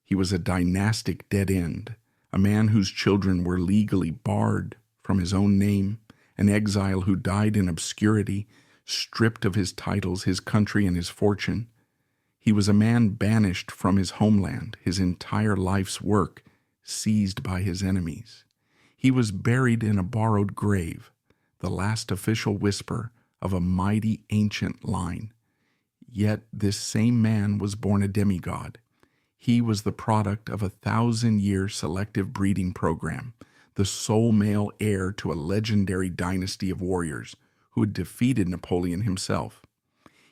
He was a dynastic dead end, a man whose children were legally barred from his own name, an exile who died in obscurity, stripped of his titles, his country, and his fortune. He was a man banished from his homeland, his entire life's work seized by his enemies. He was buried in a borrowed grave, the last official whisper of a mighty ancient line. Yet this same man was born a demigod. He was the product of a 1,000-year selective breeding program, the sole male heir to a legendary dynasty of warriors who had defeated Napoleon himself.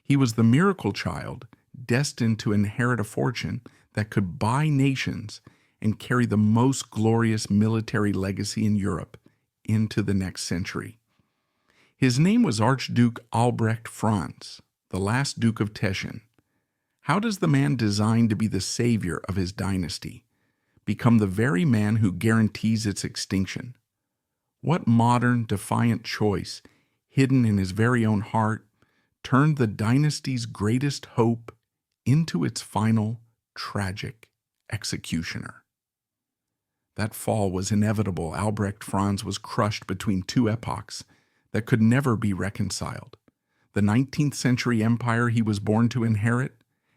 He was the miracle child destined to inherit a fortune that could buy nations and carry the most glorious military legacy in Europe into the next century. His name was Archduke Albrecht Franz, the last Duke of Teschen. How does the man designed to be the savior of his dynasty become the very man who guarantees its extinction? What modern, defiant choice, hidden in his very own heart, turned the dynasty's greatest hope into its final, tragic executioner? That fall was inevitable. Albrecht Franz was crushed between two epochs that could never be reconciled: the 19th century empire he was born to inherit,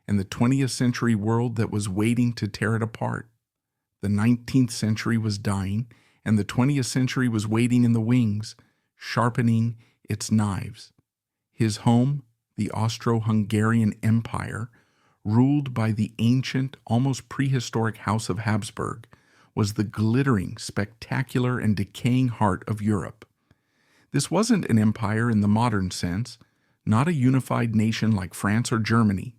and the 20th century world that was waiting to tear it apart. The 19th century was dying, and the 20th century was waiting in the wings, sharpening its knives. His home, the Austro-Hungarian Empire, ruled by the ancient, almost prehistoric House of Habsburg, was the glittering, spectacular, and decaying heart of Europe. This wasn't an empire in the modern sense, not a unified nation like France or Germany.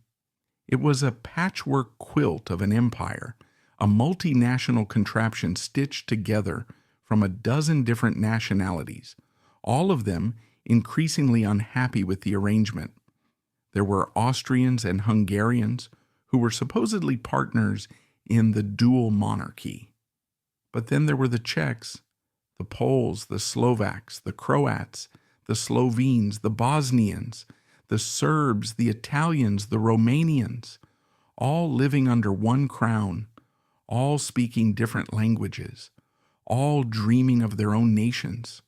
It was a patchwork quilt of an empire, a multinational contraption stitched together from a dozen different nationalities, all of them increasingly unhappy with the arrangement. There were Austrians and Hungarians who were supposedly partners in the dual monarchy. But then there were the Czechs, the Poles, the Slovaks, the Croats, the Slovenes, the Bosnians, the Serbs, the Italians, the Romanians, all living under one crown, all speaking different languages, all dreaming of their own nations.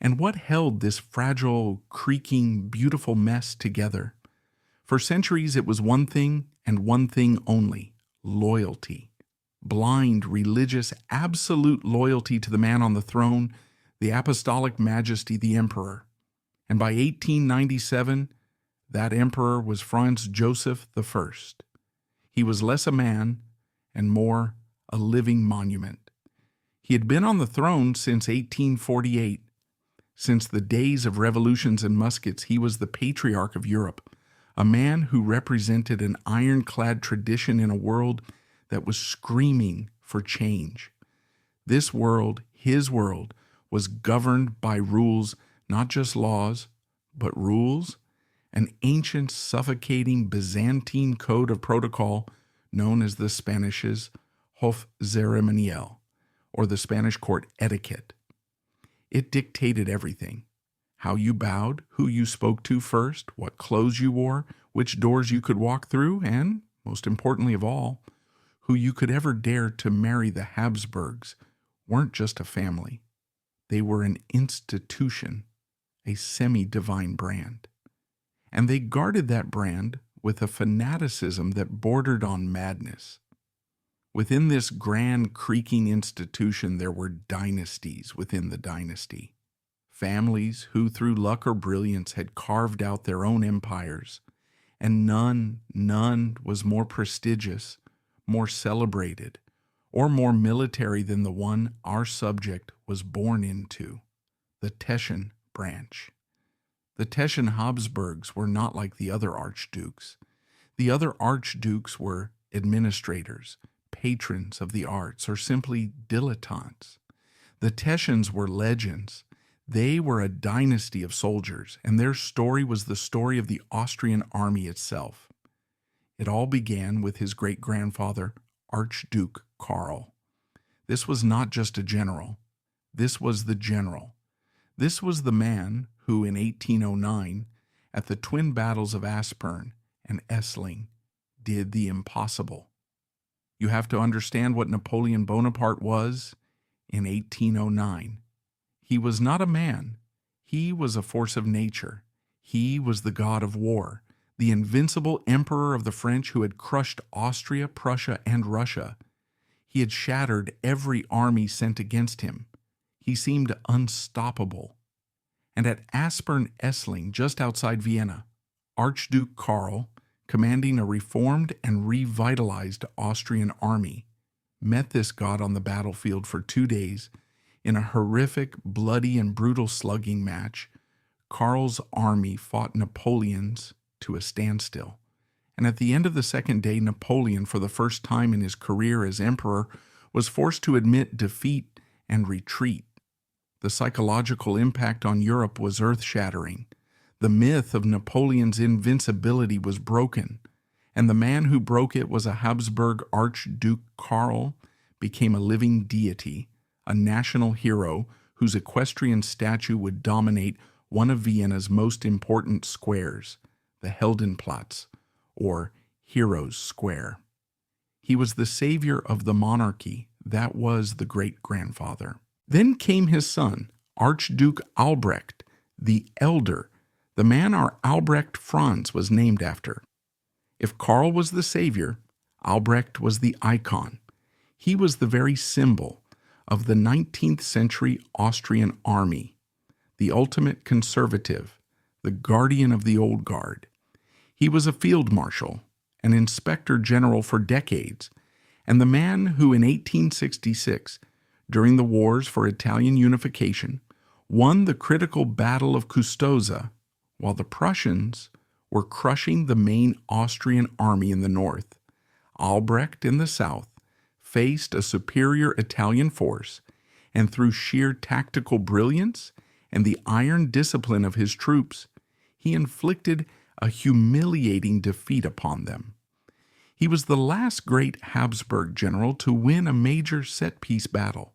And what held this fragile, creaking, beautiful mess together? For centuries it was one thing and one thing only: loyalty. Blind, religious, absolute loyalty to the man on the throne, the apostolic majesty, the emperor. And by 1897, that emperor was Franz Joseph I. He was less a man and more a living monument. He had been on the throne since 1848. Since the days of revolutions and muskets, he was the patriarch of Europe, a man who represented an ironclad tradition in a world that was screaming for change. This world, his world, was governed by rules, not just laws, but rules, an ancient, suffocating Byzantine code of protocol known as the Spanish's Hof Ceremonial, or the Spanish court etiquette. It dictated everything: how you bowed, who you spoke to first, what clothes you wore, which doors you could walk through, and, most importantly of all, who you could ever dare to marry. The Habsburgs weren't just a family. They were an institution, a semi-divine brand. And they guarded that brand with a fanaticism that bordered on madness. Within this grand, creaking institution, there were dynasties within the dynasty. Families who, through luck or brilliance, had carved out their own empires. And none was more prestigious, more celebrated, or more military than the one our subject was born into, the Teschen branch. The Teschen Habsburgs were not like the other archdukes. The other archdukes were administrators, patrons of the arts, or simply dilettantes. The Teschens were legends. They were a dynasty of soldiers, and their story was the story of the Austrian army itself. It all began with his great-grandfather, Archduke Charles. This was not just a general. This was the general. This was the man who, in 1809, at the twin battles of Aspern and Essling, did the impossible. You have to understand what Napoleon Bonaparte was in 1809. He was not a man. He was a force of nature. He was the god of war, the invincible emperor of the French who had crushed Austria, Prussia, and Russia. He had shattered every army sent against him. He seemed unstoppable. And at Aspern-Essling, just outside Vienna, Archduke Karl, commanding a reformed and revitalized Austrian army, met this god on the battlefield for 2 days in a horrific, bloody, and brutal slugging match. Karl's army fought Napoleon's to a standstill. And at the end of the second day, Napoleon, for the first time in his career as emperor, was forced to admit defeat and retreat. The psychological impact on Europe was earth-shattering. The myth of Napoleon's invincibility was broken, and the man who broke it was a Habsburg Archduke Charles, became a living deity, a national hero whose equestrian statue would dominate one of Vienna's most important squares, the Heldenplatz, or Heroes' Square. He was the savior of the monarchy. That was the great-grandfather. Then came his son, Archduke Albrecht, the Elder, the man our Albrecht Franz was named after. If Karl was the savior, Albrecht was the icon. He was the very symbol of the 19th century Austrian army, the ultimate conservative, the guardian of the old guard. He was a field marshal, an inspector general for decades, and the man who in 1866, during the wars for Italian unification, won the critical Battle of Custoza, while the Prussians were crushing the main Austrian army in the north. Albrecht in the south faced a superior Italian force, and through sheer tactical brilliance and the iron discipline of his troops, he inflicted a humiliating defeat upon them. He was the last great Habsburg general to win a major set-piece battle.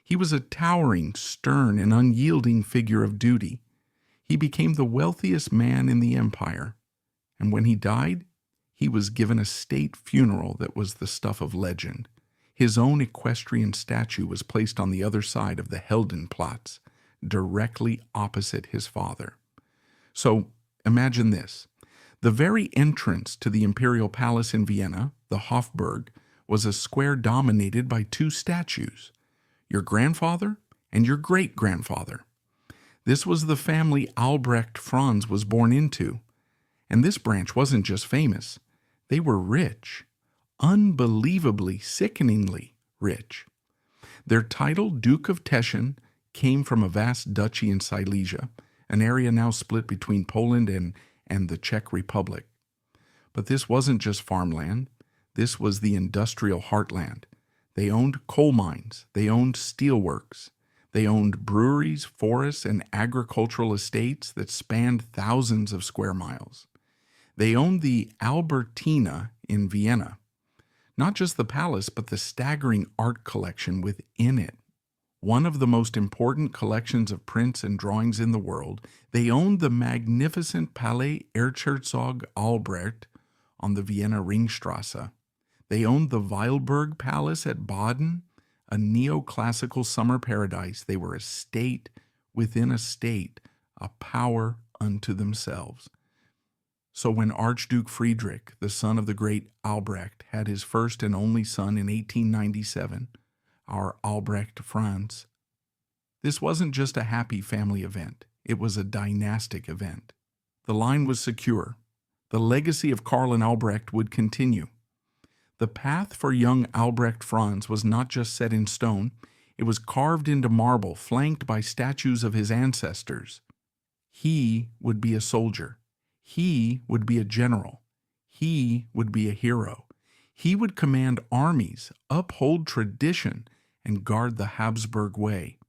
He was a towering, stern, and unyielding figure of duty. He became the wealthiest man in the empire, and when he died, he was given a state funeral that was the stuff of legend. His own equestrian statue was placed on the other side of the Heldenplatz, directly opposite his father. So, imagine this. The very entrance to the imperial palace in Vienna, the Hofburg, was a square dominated by 2 statues, your grandfather and your great-grandfather. This was the family Albrecht Franz was born into. And this branch wasn't just famous. They were rich, unbelievably, sickeningly rich. Their title, Duke of Teschen, came from a vast duchy in Silesia, an area now split between Poland and the Czech Republic. But this wasn't just farmland. This was the industrial heartland. They owned coal mines. They owned steelworks. They owned breweries, forests, and agricultural estates that spanned thousands of square miles. They owned the Albertina in Vienna. Not just the palace, but the staggering art collection within it. One of the most important collections of prints and drawings in the world. They owned the magnificent Palais Erzherzog Albrecht on the Vienna Ringstrasse. They owned the Weilburg Palace at Baden, a neoclassical summer paradise. They were a state within a state, a power unto themselves. So when Archduke Friedrich, the son of the great Albrecht, had his first and only son in 1897, our Albrecht Franz, this wasn't just a happy family event. It was a dynastic event. The line was secure. The legacy of Karl and Albrecht would continue. The path for young Albrecht Franz was not just set in stone. It was carved into marble, flanked by statues of his ancestors. He would be a soldier. He would be a general. He would be a hero. He would command armies, uphold tradition, and guard the Habsburg way.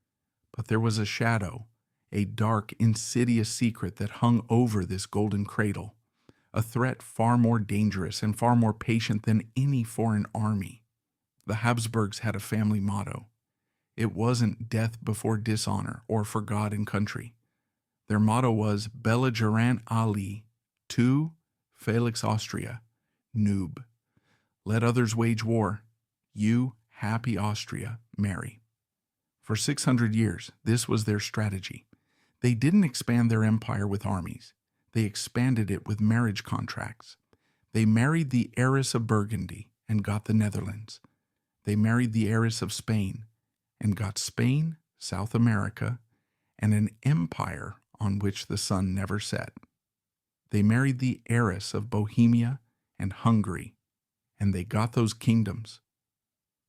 But there was a shadow, a dark, insidious secret that hung over this golden cradle, a threat far more dangerous and far more patient than any foreign army. The Habsburgs had a family motto. It wasn't death before dishonor or for God and country. Their motto was Belligerant Ali, tu, Felix Austria, Noob. Let others wage war. You, happy Austria, marry. For 600 years, this was their strategy. They didn't expand their empire with armies. They expanded it with marriage contracts. They married the heiress of Burgundy and got the Netherlands. They married the heiress of Spain and got Spain, South America, and an empire on which the sun never set. They married the heiress of Bohemia and Hungary, and they got those kingdoms.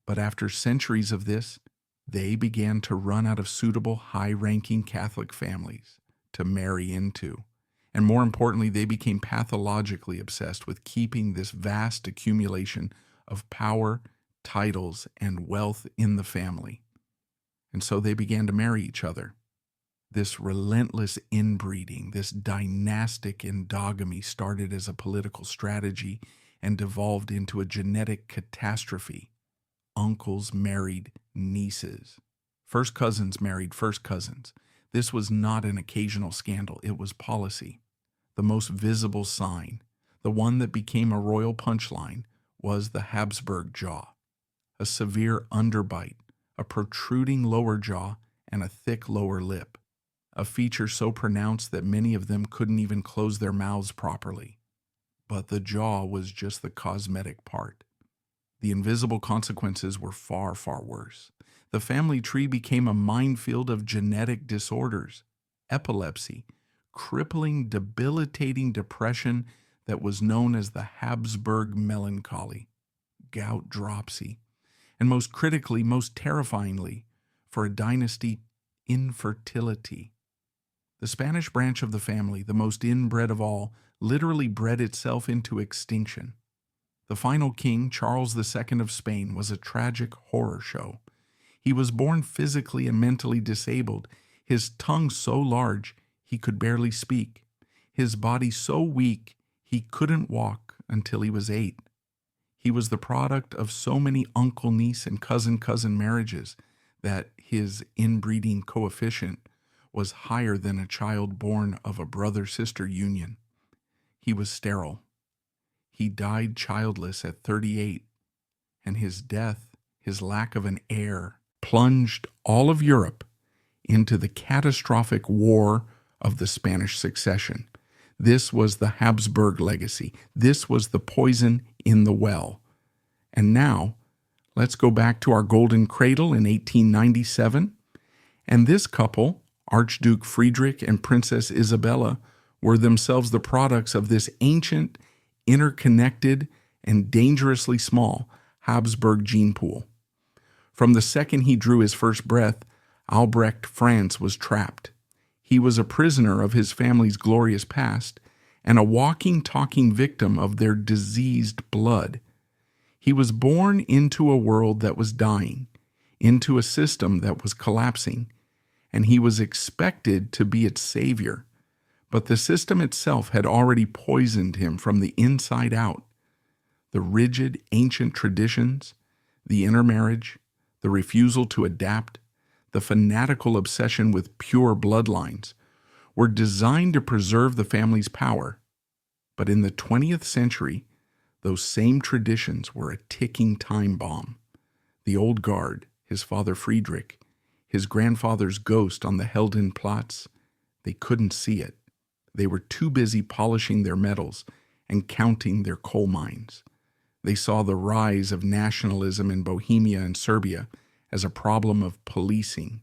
But after centuries of this, they began to run out of suitable high-ranking Catholic families to marry into. And more importantly, they became pathologically obsessed with keeping this vast accumulation of power, titles, and wealth in the family. And so they began to marry each other. This relentless inbreeding, this dynastic endogamy started as a political strategy and devolved into a genetic catastrophe. Uncles married nieces. First cousins married first cousins. This was not an occasional scandal, it was policy. The most visible sign, the one that became a royal punchline, was the Habsburg jaw. A severe underbite, a protruding lower jaw, and a thick lower lip. A feature so pronounced that many of them couldn't even close their mouths properly. But the jaw was just the cosmetic part. The invisible consequences were far, far worse. The family tree became a minefield of genetic disorders, epilepsy, crippling, debilitating depression that was known as the Habsburg melancholy, gout dropsy, and most critically, most terrifyingly, for a dynasty, infertility. The Spanish branch of the family, the most inbred of all, literally bred itself into extinction. The final king, Charles II of Spain, was a tragic horror show. He was born physically and mentally disabled, his tongue so large he could barely speak, his body so weak he couldn't walk until he was 8. He was the product of so many uncle-niece and cousin-cousin marriages that his inbreeding coefficient was higher than a child born of a brother-sister union. He was sterile. He died childless at 38, and his death, his lack of an heir, plunged all of Europe into the catastrophic war of the Spanish succession. This was the Habsburg legacy. This was the poison in the well. And now, let's go back to our golden cradle in 1897. And this couple, Archduke Friedrich and Princess Isabella, were themselves the products of this ancient, interconnected, and dangerously small Habsburg gene pool. From the second he drew his first breath, Albrecht Franz was trapped. He was a prisoner of his family's glorious past and a walking, talking victim of their diseased blood. He was born into a world that was dying, into a system that was collapsing, and he was expected to be its savior. But the system itself had already poisoned him from the inside out. The rigid, ancient traditions, the intermarriage, the refusal to adapt, the fanatical obsession with pure bloodlines, were designed to preserve the family's power. But in the 20th century, those same traditions were a ticking time bomb. The old guard, his father Friedrich, his grandfather's ghost on the Heldenplatz, they couldn't see it. They were too busy polishing their metals and counting their coal mines. They saw the rise of nationalism in Bohemia and Serbia as a problem of policing.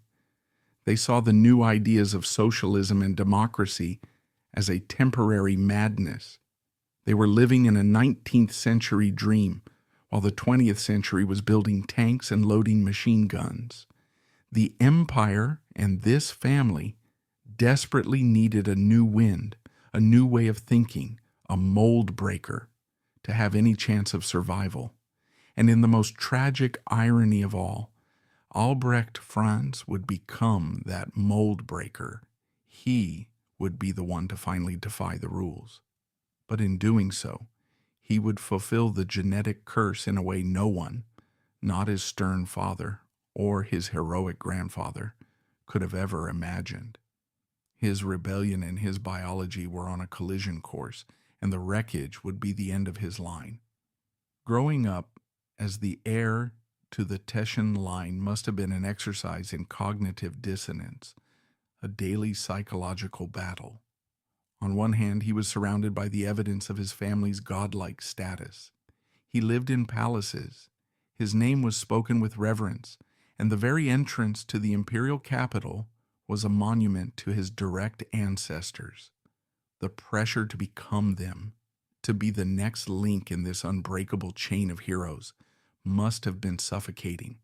They saw the new ideas of socialism and democracy as a temporary madness. They were living in a 19th century dream, while the 20th century was building tanks and loading machine guns. The empire and this family desperately needed a new wind, a new way of thinking, a mold breaker, to have any chance of survival. And in the most tragic irony of all, Albrecht Franz would become that mold breaker. He would be the one to finally defy the rules. But in doing so, he would fulfill the genetic curse in a way no one, not his stern father or his heroic grandfather, could have ever imagined. His rebellion and his biology were on a collision course, and the wreckage would be the end of his line. Growing up as the heir to the Teschen line must have been an exercise in cognitive dissonance, a daily psychological battle. On one hand, he was surrounded by the evidence of his family's godlike status. He lived in palaces. His name was spoken with reverence, and the very entrance to the imperial capital was a monument to his direct ancestors. The pressure to become them, to be the next link in this unbreakable chain of heroes, must have been suffocating.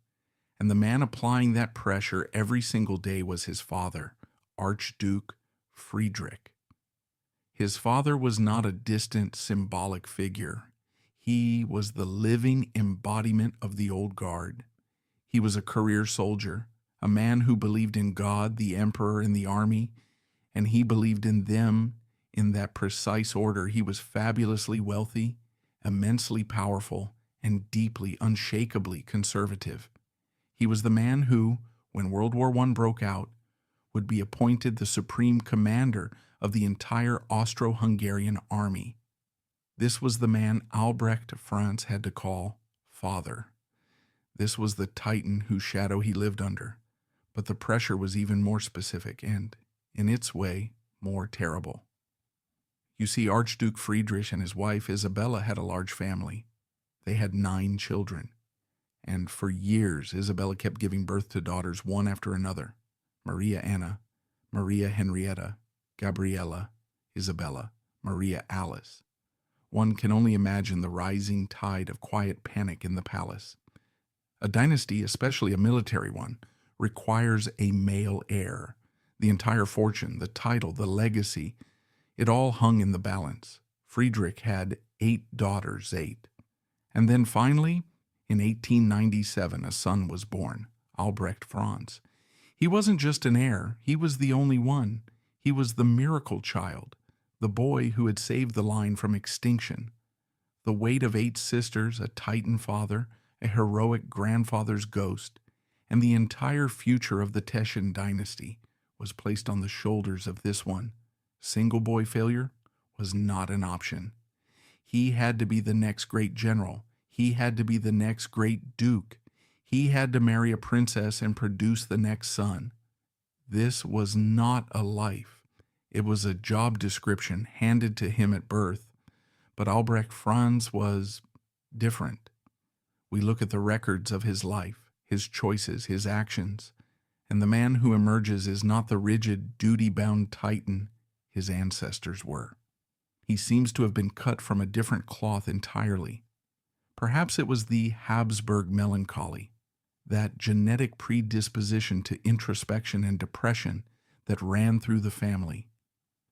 And the man applying that pressure every single day was his father, Archduke Friedrich. His father was not a distant symbolic figure. He was the living embodiment of the old guard. He was a career soldier, a man who believed in God, the emperor, and the army, and he believed in them in that precise order. He was fabulously wealthy, immensely powerful, and deeply, unshakably conservative. He was the man who, when World War I broke out, would be appointed the supreme commander of the entire Austro-Hungarian army. This was the man Albrecht Franz had to call father. This was the titan whose shadow he lived under. But the pressure was even more specific and, in its way, more terrible. You see, Archduke Friedrich and his wife Isabella had a large family. They had 9 children. And for years, Isabella kept giving birth to daughters one after another. Maria Anna, Maria Henrietta, Gabriella, Isabella, Maria Alice. One can only imagine the rising tide of quiet panic in the palace. A dynasty, especially a military one, requires a male heir. The entire fortune, the title, the legacy, it all hung in the balance. Friedrich had 8 daughters, 8. And then finally, in 1897, a son was born, Albrecht Franz. He wasn't just an heir, he was the only one. He was the miracle child, the boy who had saved the line from extinction. The weight of 8 sisters, a titan father, a heroic grandfather's ghost, and the entire future of the Teschen dynasty was placed on the shoulders of this one. Single boy failure was not an option. He had to be the next great general. He had to be the next great duke. He had to marry a princess and produce the next son. This was not a life. It was a job description handed to him at birth. But Albrecht Franz was different. We look at the records of his life, his choices, his actions, and the man who emerges is not the rigid, duty-bound titan his ancestors were. He seems to have been cut from a different cloth entirely. Perhaps it was the Habsburg melancholy, that genetic predisposition to introspection and depression that ran through the family.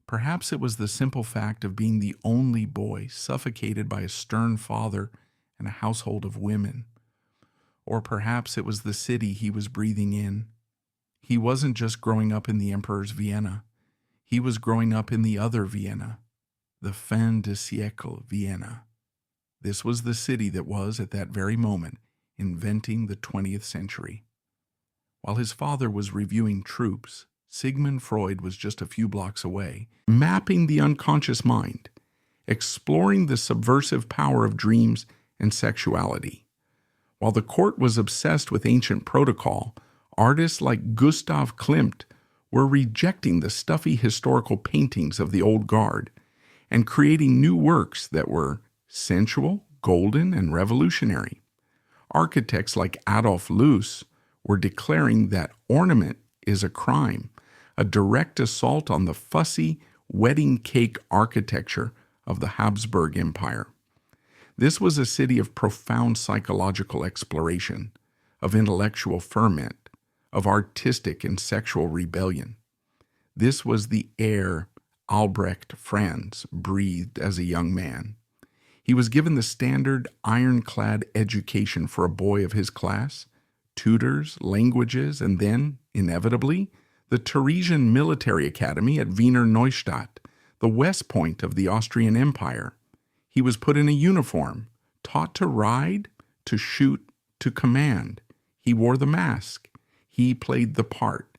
Perhaps it was the simple fact of being the only boy suffocated by a stern father and a household of women. Or perhaps it was the city he was breathing in. He wasn't just growing up in the emperor's Vienna. He was growing up in the other Vienna, the fin de siècle Vienna. This was the city that was, at that very moment, inventing the 20th century. While his father was reviewing troops, Sigmund Freud was just a few blocks away, mapping the unconscious mind, exploring the subversive power of dreams and sexuality. While the court was obsessed with ancient protocol, artists like Gustav Klimt were rejecting the stuffy historical paintings of the old guard and creating new works that were sensual, golden, and revolutionary. Architects like Adolf Loos were declaring that ornament is a crime, a direct assault on the fussy wedding cake architecture of the Habsburg Empire. This was a city of profound psychological exploration, of intellectual ferment, of artistic and sexual rebellion. This was the air Albrecht Franz breathed as a young man. He was given the standard ironclad education for a boy of his class, tutors, languages, and then, inevitably, the Theresian Military Academy at Wiener Neustadt, the West Point of the Austrian Empire. He was put in a uniform, taught to ride, to shoot, to command. He wore the mask. He played the part.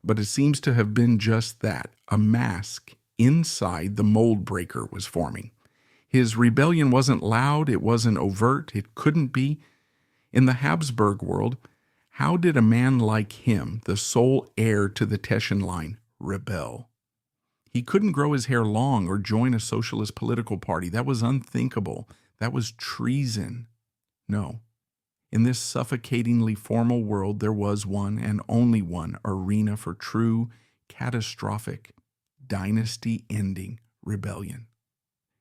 But it seems to have been just that, a mask inside the mold breaker was forming. His rebellion wasn't loud, it wasn't overt, it couldn't be. In the Habsburg world, how did a man like him, the sole heir to the Teschen line, rebel? He couldn't grow his hair long or join a socialist political party. That was unthinkable. That was treason. No. In this suffocatingly formal world, there was one and only one arena for true, catastrophic, dynasty-ending rebellion.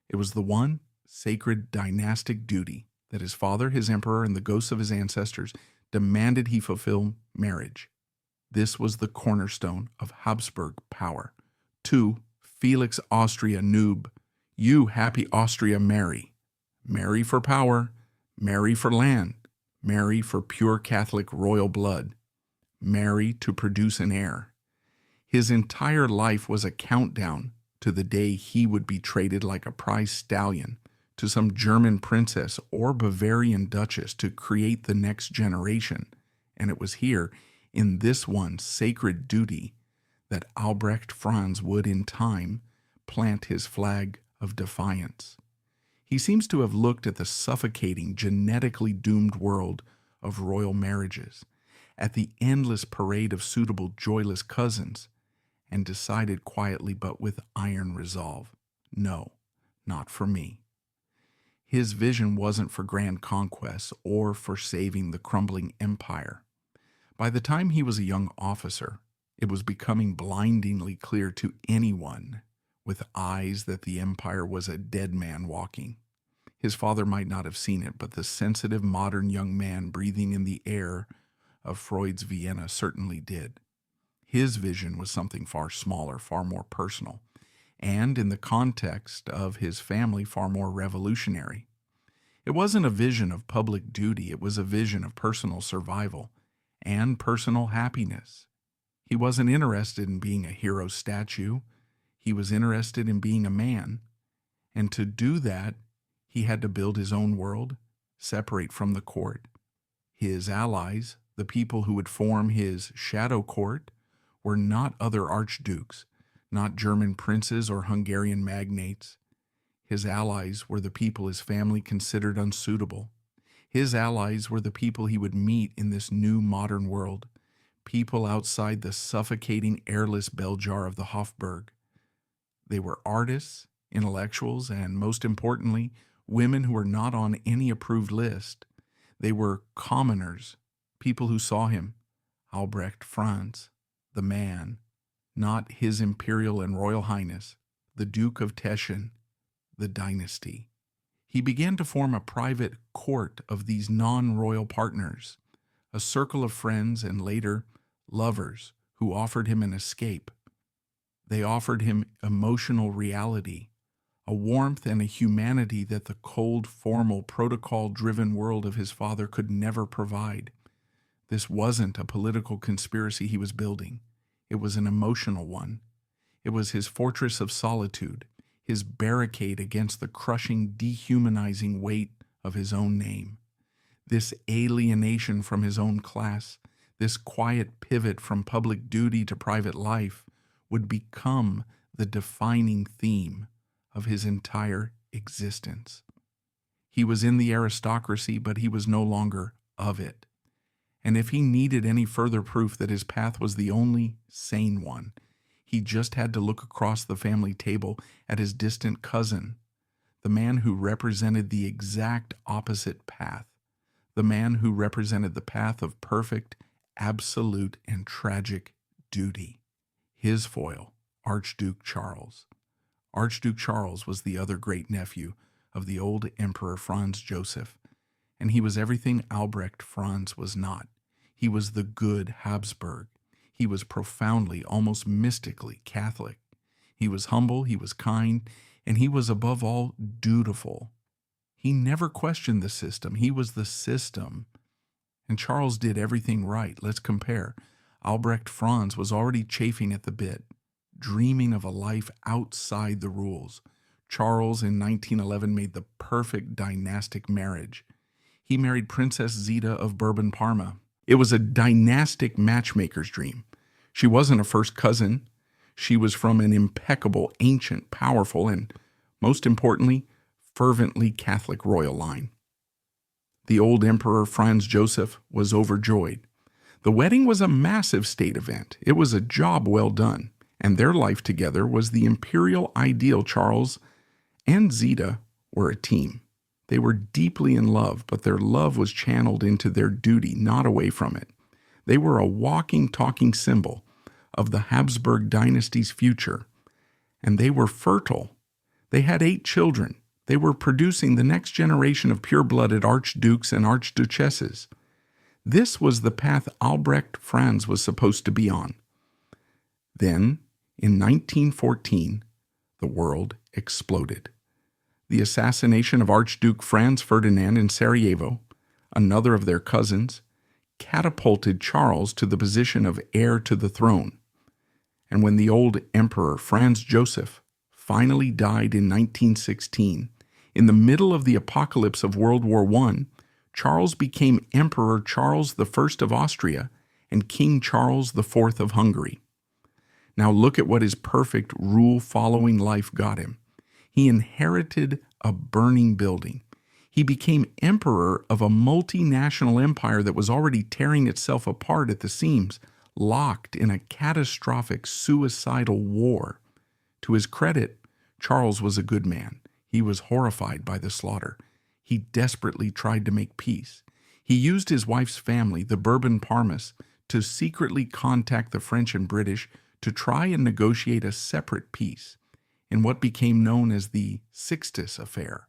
It was the one sacred dynastic duty that his father, his emperor, and the ghosts of his ancestors demanded he fulfill: marriage. This was the cornerstone of Habsburg power. To Felix Austria noob, you happy Austria marry. Marry for power, marry for land, marry for pure Catholic royal blood, marry to produce an heir. His entire life was a countdown to the day he would be traded like a prize stallion to some German princess or Bavarian duchess to create the next generation. And it was here, in this one sacred duty, that Albrecht Franz would in time plant his flag of defiance. He seems to have looked at the suffocating, genetically doomed world of royal marriages, at the endless parade of suitable, joyless cousins, and decided quietly but with iron resolve, no, not for me. His vision wasn't for grand conquests or for saving the crumbling empire. By the time he was a young officer, it was becoming blindingly clear to anyone with eyes that the empire was a dead man walking. His father might not have seen it, but the sensitive modern young man breathing in the air of Freud's Vienna certainly did. His vision was something far smaller, far more personal, and in the context of his family, far more revolutionary. It wasn't a vision of public duty, it was a vision of personal survival and personal happiness. He wasn't interested in being a hero statue. He was interested in being a man. And to do that, he had to build his own world, separate from the court. His allies, the people who would form his shadow court, were not other archdukes, not German princes or Hungarian magnates. His allies were the people his family considered unsuitable. His allies were the people he would meet in this new modern world, people outside the suffocating airless bell jar of the Hofburg. They were artists, intellectuals, and most importantly, women who were not on any approved list. They were commoners, people who saw him, Albrecht Franz, the man, not His Imperial and Royal Highness, the Duke of Teschen, the Dynasty. He began to form a private court of these non-royal partners, a circle of friends and later lovers who offered him an escape. They offered him emotional reality, a warmth and a humanity that the cold, formal, protocol-driven world of his father could never provide. This wasn't a political conspiracy he was building. It was an emotional one. It was his fortress of solitude, his barricade against the crushing, dehumanizing weight of his own name. This alienation from his own class, this quiet pivot from public duty to private life, would become the defining theme of his entire existence. He was in the aristocracy, but he was no longer of it. And if he needed any further proof that his path was the only sane one, he just had to look across the family table at his distant cousin, the man who represented the exact opposite path, the man who represented the path of perfect, absolute, and tragic duty. His foil, Archduke Charles. Archduke Charles was the other great nephew of the old Emperor Franz Joseph, and he was everything Albrecht Franz was not. He was the good Habsburg. He was profoundly, almost mystically Catholic. He was humble, he was kind, and he was above all dutiful. He never questioned the system. He was the system. And Charles did everything right. Let's compare. Albrecht Franz was already chafing at the bit, dreaming of a life outside the rules. Charles in 1911 made the perfect dynastic marriage. He married Princess Zita of Bourbon-Parma. It was a dynastic matchmaker's dream. She wasn't a first cousin. She was from an impeccable, ancient, powerful, and most importantly, fervently Catholic royal line. The old Emperor Franz Joseph was overjoyed. The wedding was a massive state event. It was a job well done, and their life together was the imperial ideal. Charles and Zita were a team. They were deeply in love, but their love was channeled into their duty, not away from it. They were a walking, talking symbol of the Habsburg dynasty's future, and they were fertile. They had 8 children. They were producing the next generation of pure-blooded archdukes and archduchesses. This was the path Albrecht Franz was supposed to be on. Then, in 1914, the world exploded. The assassination of Archduke Franz Ferdinand in Sarajevo, another of their cousins, catapulted Charles to the position of heir to the throne. And when the old Emperor Franz Joseph finally died in 1916, in the middle of the apocalypse of World War I, Charles became Emperor Charles I of Austria and King Charles IV of Hungary. Now look at what his perfect rule-following life got him. He inherited a burning building. He became emperor of a multinational empire that was already tearing itself apart at the seams, locked in a catastrophic suicidal war. To his credit, Charles was a good man. He was horrified by the slaughter. He desperately tried to make peace. He used his wife's family, the Bourbon Parmas, to secretly contact the French and British to try and negotiate a separate peace in what became known as the Sixtus Affair.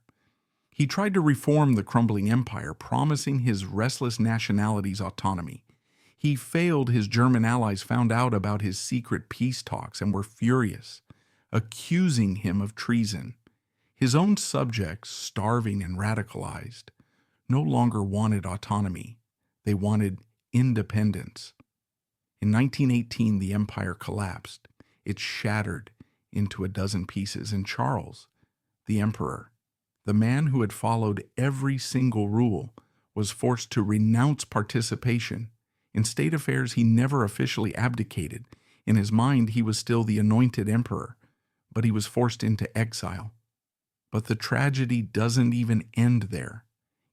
He tried to reform the crumbling empire, promising his restless nationalities autonomy. He failed. His German allies found out about his secret peace talks and were furious, accusing him of treason. His own subjects, starving and radicalized, no longer wanted autonomy. They wanted independence. In 1918, the empire collapsed. It shattered into a dozen pieces, and Charles, the emperor, the man who had followed every single rule, was forced to renounce participation. In state affairs, he never officially abdicated. In his mind, he was still the anointed emperor, but he was forced into exile. But the tragedy doesn't even end there.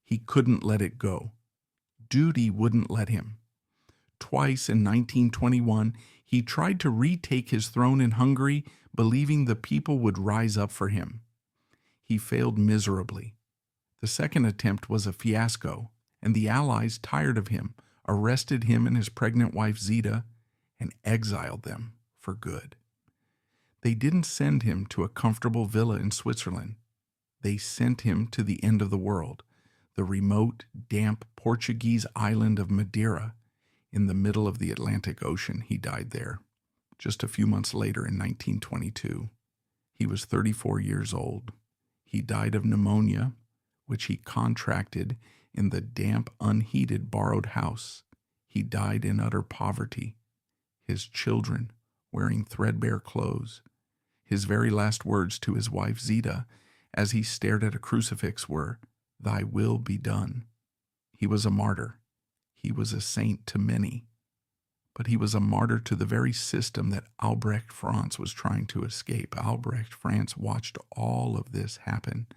He couldn't let it go. Duty wouldn't let him. Twice in 1921, he tried to retake his throne in Hungary, believing the people would rise up for him. He failed miserably. The second attempt was a fiasco, and the Allies, tired of him, arrested him and his pregnant wife Zita and exiled them for good. They didn't send him to a comfortable villa in Switzerland. They sent him to the end of the world, the remote, damp Portuguese island of Madeira in the middle of the Atlantic Ocean. He died there just a few months later in 1922. He was 34 years old. He died of pneumonia, which he contracted in the damp, unheated, borrowed house. He died in utter poverty, his children wearing threadbare clothes. His very last words to his wife Zita, as he stared at a crucifix, were, "Thy will be done." He was a martyr. He was a saint to many. But he was a martyr to the very system that Albrecht Franz was trying to escape. Albrecht Franz watched all of this happen.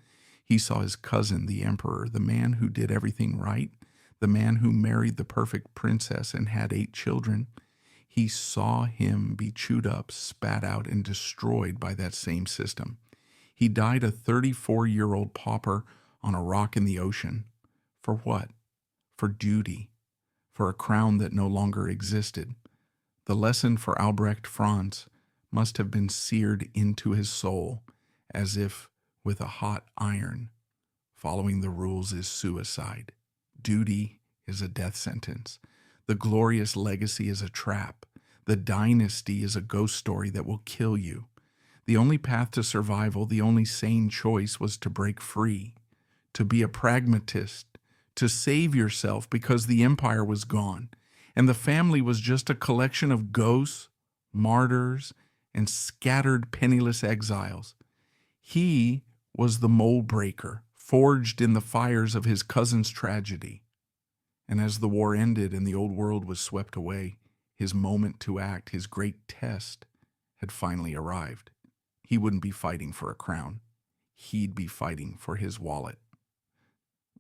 He saw his cousin, the emperor, the man who did everything right, the man who married the perfect princess and had 8 children. He saw him be chewed up, spat out, and destroyed by that same system. He died a 34-year-old pauper on a rock in the ocean. For what? For duty. For a crown that no longer existed. The lesson for Albrecht Franz must have been seared into his soul, as if with a hot iron. Following the rules is suicide. Duty is a death sentence. The glorious legacy is a trap. The dynasty is a ghost story that will kill you. The only path to survival, the only sane choice, was to break free, to be a pragmatist, to save yourself because the empire was gone, and the family was just a collection of ghosts, martyrs, and scattered penniless exiles. He was the mold breaker, forged in the fires of his cousin's tragedy. And as the war ended and the old world was swept away, his moment to act, his great test, had finally arrived. He wouldn't be fighting for a crown. He'd be fighting for his wallet.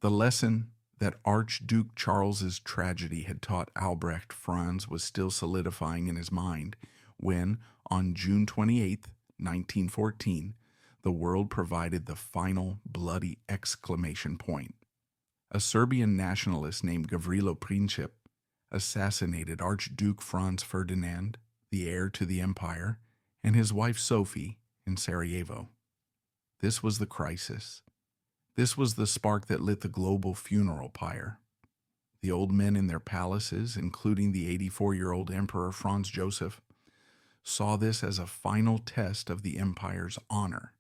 The lesson that Archduke Charles's tragedy had taught Albrecht Franz was still solidifying in his mind when, on June 28, 1914, the world provided the final bloody exclamation point. A Serbian nationalist named Gavrilo Princip assassinated Archduke Franz Ferdinand, the heir to the empire, and his wife Sophie in Sarajevo. This was the crisis. This was the spark that lit the global funeral pyre. The old men in their palaces, including the 84-year-old Emperor Franz Joseph, saw this as a final test of the empire's honor.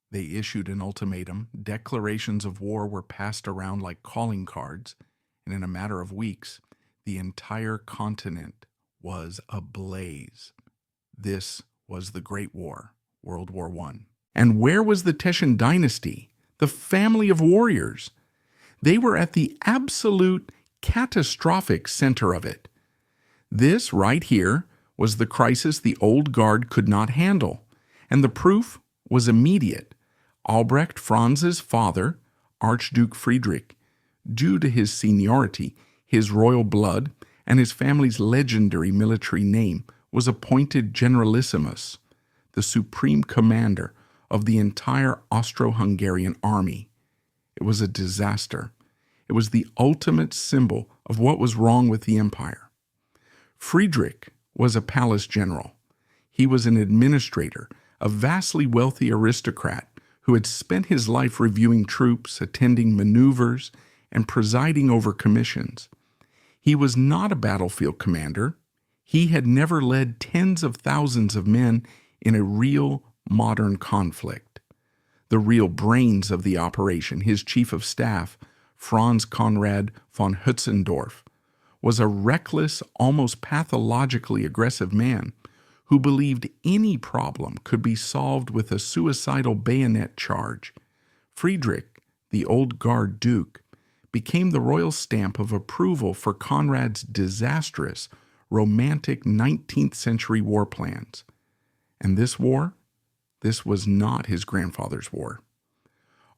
They issued an ultimatum, declarations of war were passed around like calling cards, and in a matter of weeks, the entire continent was ablaze. This was the Great War, World War I. And where was the Teschen dynasty, the family of warriors? They were at the absolute catastrophic center of it. This right here was the crisis the old guard could not handle, and the proof was immediate. Albrecht Franz's father, Archduke Friedrich, due to his seniority, his royal blood, and his family's legendary military name, was appointed generalissimus, the supreme commander of the entire Austro-Hungarian army. It was a disaster. It was the ultimate symbol of what was wrong with the empire. Friedrich was a palace general. He was an administrator, a vastly wealthy aristocrat who had spent his life reviewing troops, attending maneuvers, and presiding over commissions. He was not a battlefield commander. He had never led tens of thousands of men in a real modern conflict. The real brains of the operation, his chief of staff, Franz Conrad von Hötzendorf, was a reckless, almost pathologically aggressive man who believed any problem could be solved with a suicidal bayonet charge. Friedrich, the old guard duke, became the royal stamp of approval for Conrad's disastrous, romantic 19th century war plans. And this war? This was not his grandfather's war.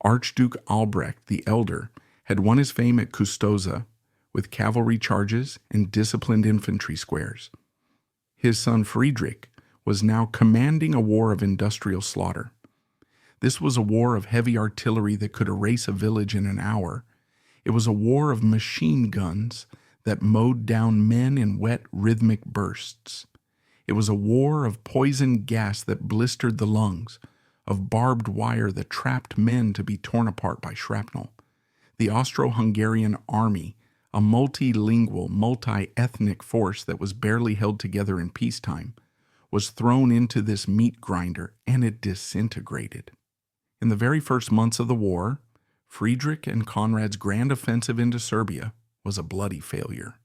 Archduke Albrecht the Elder had won his fame at Custoza with cavalry charges and disciplined infantry squares. His son Friedrich was now commanding a war of industrial slaughter. This was a war of heavy artillery that could erase a village in an hour. It was a war of machine guns that mowed down men in wet, rhythmic bursts. It was a war of poison gas that blistered the lungs, of barbed wire that trapped men to be torn apart by shrapnel. The Austro-Hungarian army, a multilingual, multi-ethnic force that was barely held together in peacetime, was thrown into this meat grinder, and it disintegrated. In the very first months of the war, Friedrich and Conrad's grand offensive into Serbia was a bloody failure.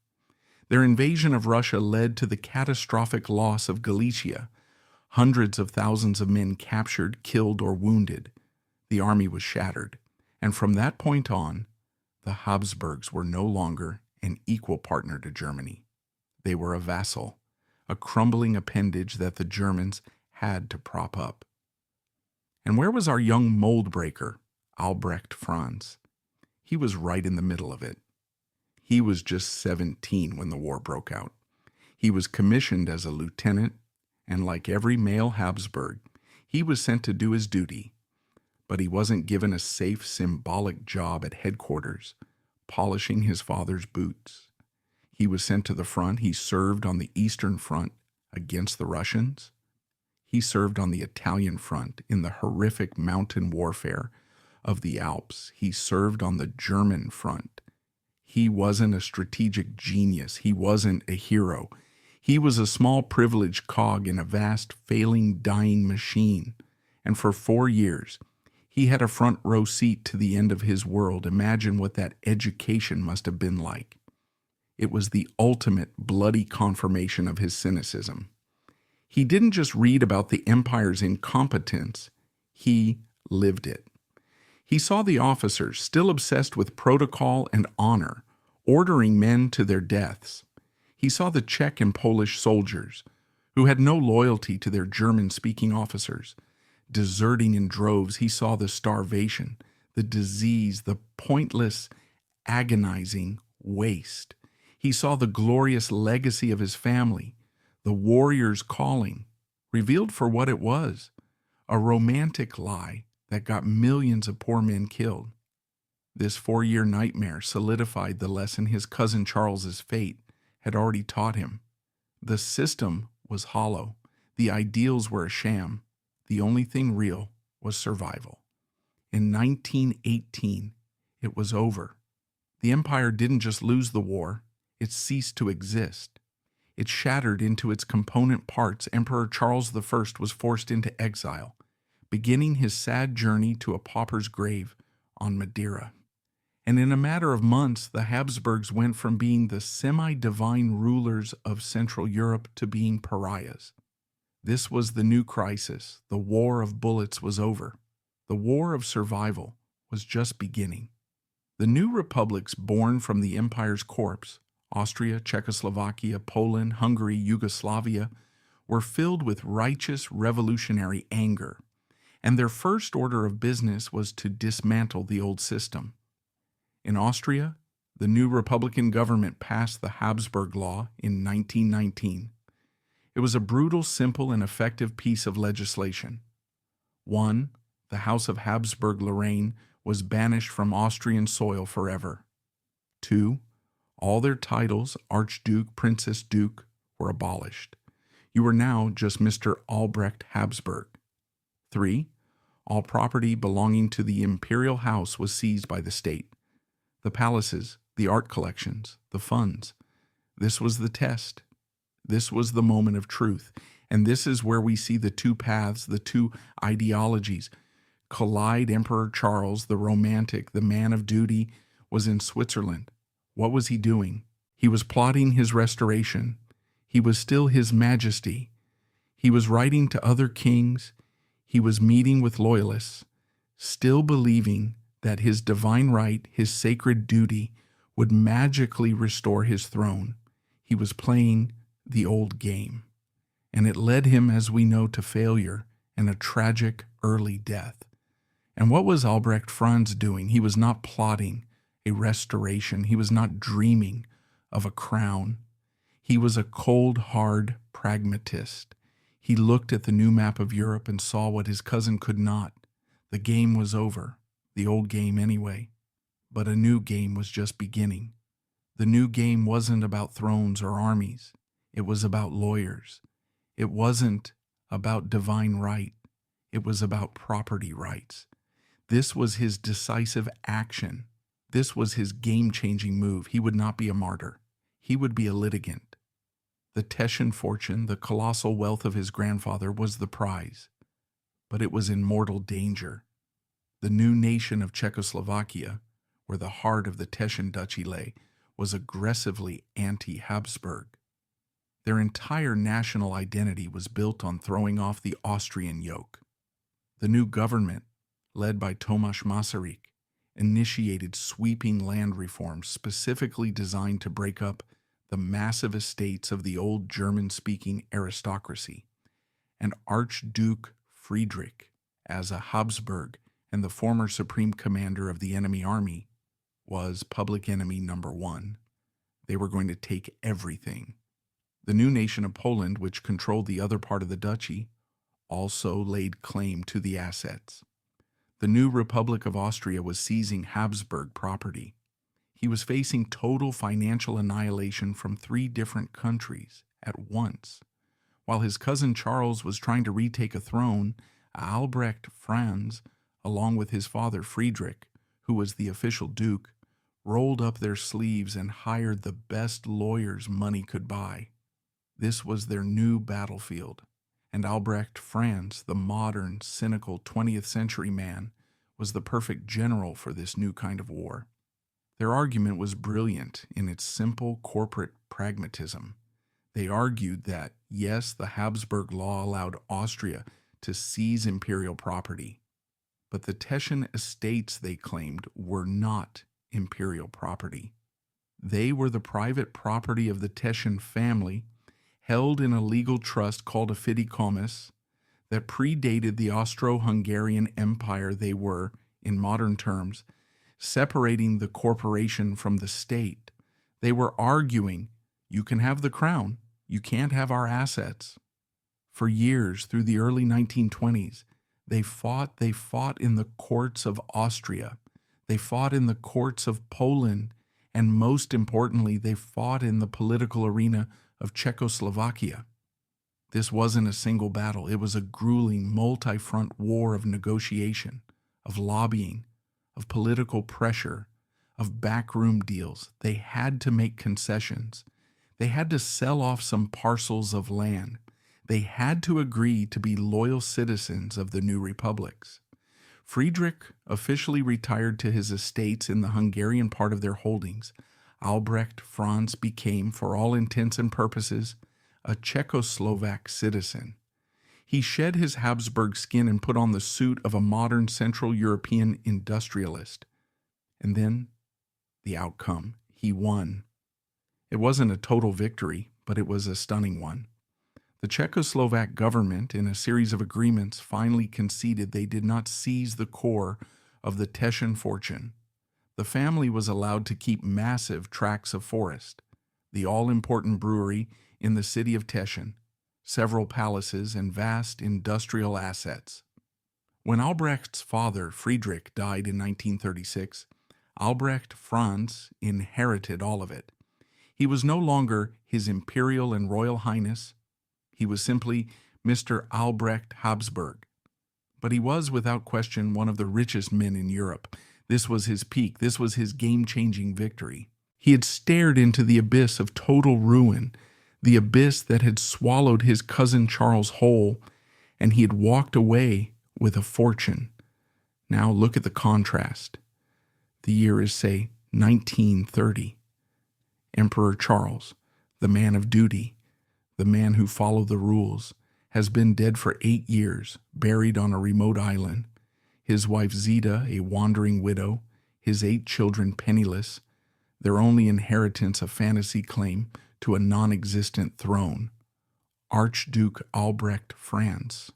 Their invasion of Russia led to the catastrophic loss of Galicia, hundreds of thousands of men captured, killed, or wounded. The army was shattered, and from that point on, the Habsburgs were no longer an equal partner to Germany. They were a vassal, a crumbling appendage that the Germans had to prop up. And where was our young mold breaker, Albrecht Franz? He was right in the middle of it. He was just 17 when the war broke out. He was commissioned as a lieutenant, and like every male Habsburg, he was sent to do his duty. But he wasn't given a safe, symbolic job at headquarters, polishing his father's boots. He was sent to the front. He served on the Eastern Front against the Russians. He served on the Italian front in the horrific mountain warfare of the Alps. He served on the German front. He wasn't a strategic genius. He wasn't a hero. He was a small privileged cog in a vast, failing, dying machine. And for 4 years, he had a front row seat to the end of his world. Imagine what that education must have been like. It was the ultimate bloody confirmation of his cynicism. He didn't just read about the empire's incompetence, he lived it. He saw the officers, still obsessed with protocol and honor, ordering men to their deaths. He saw the Czech and Polish soldiers, who had no loyalty to their German-speaking officers, deserting in droves. He saw the starvation, the disease, the pointless agonizing waste. He saw the glorious legacy of his family, the warrior's calling, revealed for what it was, a romantic lie that got millions of poor men killed. This 4-year nightmare solidified the lesson his cousin Charles's fate had already taught him. The system was hollow. The ideals were a sham. The only thing real was survival. In 1918, it was over. The empire didn't just lose the war, it ceased to exist. It shattered into its component parts. Emperor Charles I was forced into exile, beginning his sad journey to a pauper's grave on Madeira. And in a matter of months, the Habsburgs went from being the semi-divine rulers of Central Europe to being pariahs. This was the new crisis. The war of bullets was over. The war of survival was just beginning. The new republics born from the empire's corpse, Austria, Czechoslovakia, Poland, Hungary, Yugoslavia, were filled with righteous revolutionary anger, and their first order of business was to dismantle the old system. In Austria, the new Republican government passed the Habsburg Law in 1919. It was a brutal, simple, and effective piece of legislation. 1. The House of Habsburg-Lorraine was banished from Austrian soil forever. 2. All their titles, Archduke, Princess, Duke, were abolished. You were now just Mr. Albrecht Habsburg. 3. All property belonging to the imperial house was seized by the state. The palaces, the art collections, the funds. This was the test. This was the moment of truth. And this is where we see the two paths, the two ideologies collide. Emperor Charles, the romantic, the man of duty, was in Switzerland. What was he doing? He was plotting his restoration. He was still His Majesty. He was writing to other kings. He was meeting with loyalists, still believing that his divine right, his sacred duty, would magically restore his throne. He was playing the old game, and it led him, as we know, to failure and a tragic early death. And what was Albrecht Franz doing? He was not plotting a restoration. He was not dreaming of a crown. He was a cold, hard pragmatist. He looked at the new map of Europe and saw what his cousin could not. The game was over, the old game anyway, but a new game was just beginning. The new game wasn't about thrones or armies. It was about lawyers. It wasn't about divine right. It was about property rights. This was his decisive action. This was his game-changing move. He would not be a martyr. He would be a litigant. The Teschen fortune, the colossal wealth of his grandfather, was the prize, but it was in mortal danger. The new nation of Czechoslovakia, where the heart of the Teschen duchy lay, was aggressively anti-Habsburg. Their entire national identity was built on throwing off the Austrian yoke. The new government, led by Tomasz Masaryk, initiated sweeping land reforms specifically designed to break up the massive estates of the old German-speaking aristocracy. And Archduke Friedrich, as a Habsburg and the former supreme commander of the enemy army, was public enemy number one. They were going to take everything. The new nation of Poland, which controlled the other part of the duchy, also laid claim to the assets. The new Republic of Austria was seizing Habsburg property. He was facing total financial annihilation from 3 different countries at once. While his cousin Charles was trying to retake a throne, Albrecht Franz, along with his father Friedrich, who was the official duke, rolled up their sleeves and hired the best lawyers money could buy. This was their new battlefield, and Albrecht Franz, the modern, cynical 20th century man, was the perfect general for this new kind of war. Their argument was brilliant in its simple corporate pragmatism. They argued that, yes, the Habsburg law allowed Austria to seize imperial property, but the Teschen estates, they claimed, were not imperial property. They were the private property of the Teschen family, held in a legal trust called a fideikommiss that predated the Austro-Hungarian Empire. They were, in modern terms, separating the corporation from the state. They were arguing, you can have the crown, you can't have our assets. For years, through the early 1920s, they fought in the courts of Austria. They fought in the courts of Poland. And most importantly, they fought in the political arena of Czechoslovakia. This wasn't a single battle. It was a grueling, multi-front war of negotiation, of lobbying, of political pressure, of backroom deals. They had to make concessions. They had to sell off some parcels of land. They had to agree to be loyal citizens of the new republics. Friedrich officially retired to his estates in the Hungarian part of their holdings. Albrecht Franz became, for all intents and purposes, a Czechoslovak citizen. He shed his Habsburg skin and put on the suit of a modern Central European industrialist. And then, the outcome. He won. It wasn't a total victory, but it was a stunning one. The Czechoslovak government, in a series of agreements, finally conceded they did not seize the core of the Teschen fortune. The family was allowed to keep massive tracts of forest, the all-important brewery in the city of Teschen, several palaces, and vast industrial assets. When Albrecht's father, Friedrich, died in 1936, Albrecht Franz inherited all of it. He was no longer His Imperial and Royal Highness. He was simply Mr. Albrecht Habsburg. But he was, without question, one of the richest men in Europe. This was his peak. This was his game-changing victory. He had stared into the abyss of total ruin, the abyss that had swallowed his cousin Charles whole, and he had walked away with a fortune. Now look at the contrast. The year is, say, 1930. Emperor Charles, the man of duty, the man who followed the rules, has been dead for 8 years, buried on a remote island. His wife Zita, a wandering widow, his 8 children penniless, their only inheritance a fantasy claim to a non-existent throne. Archduke Albrecht Franz,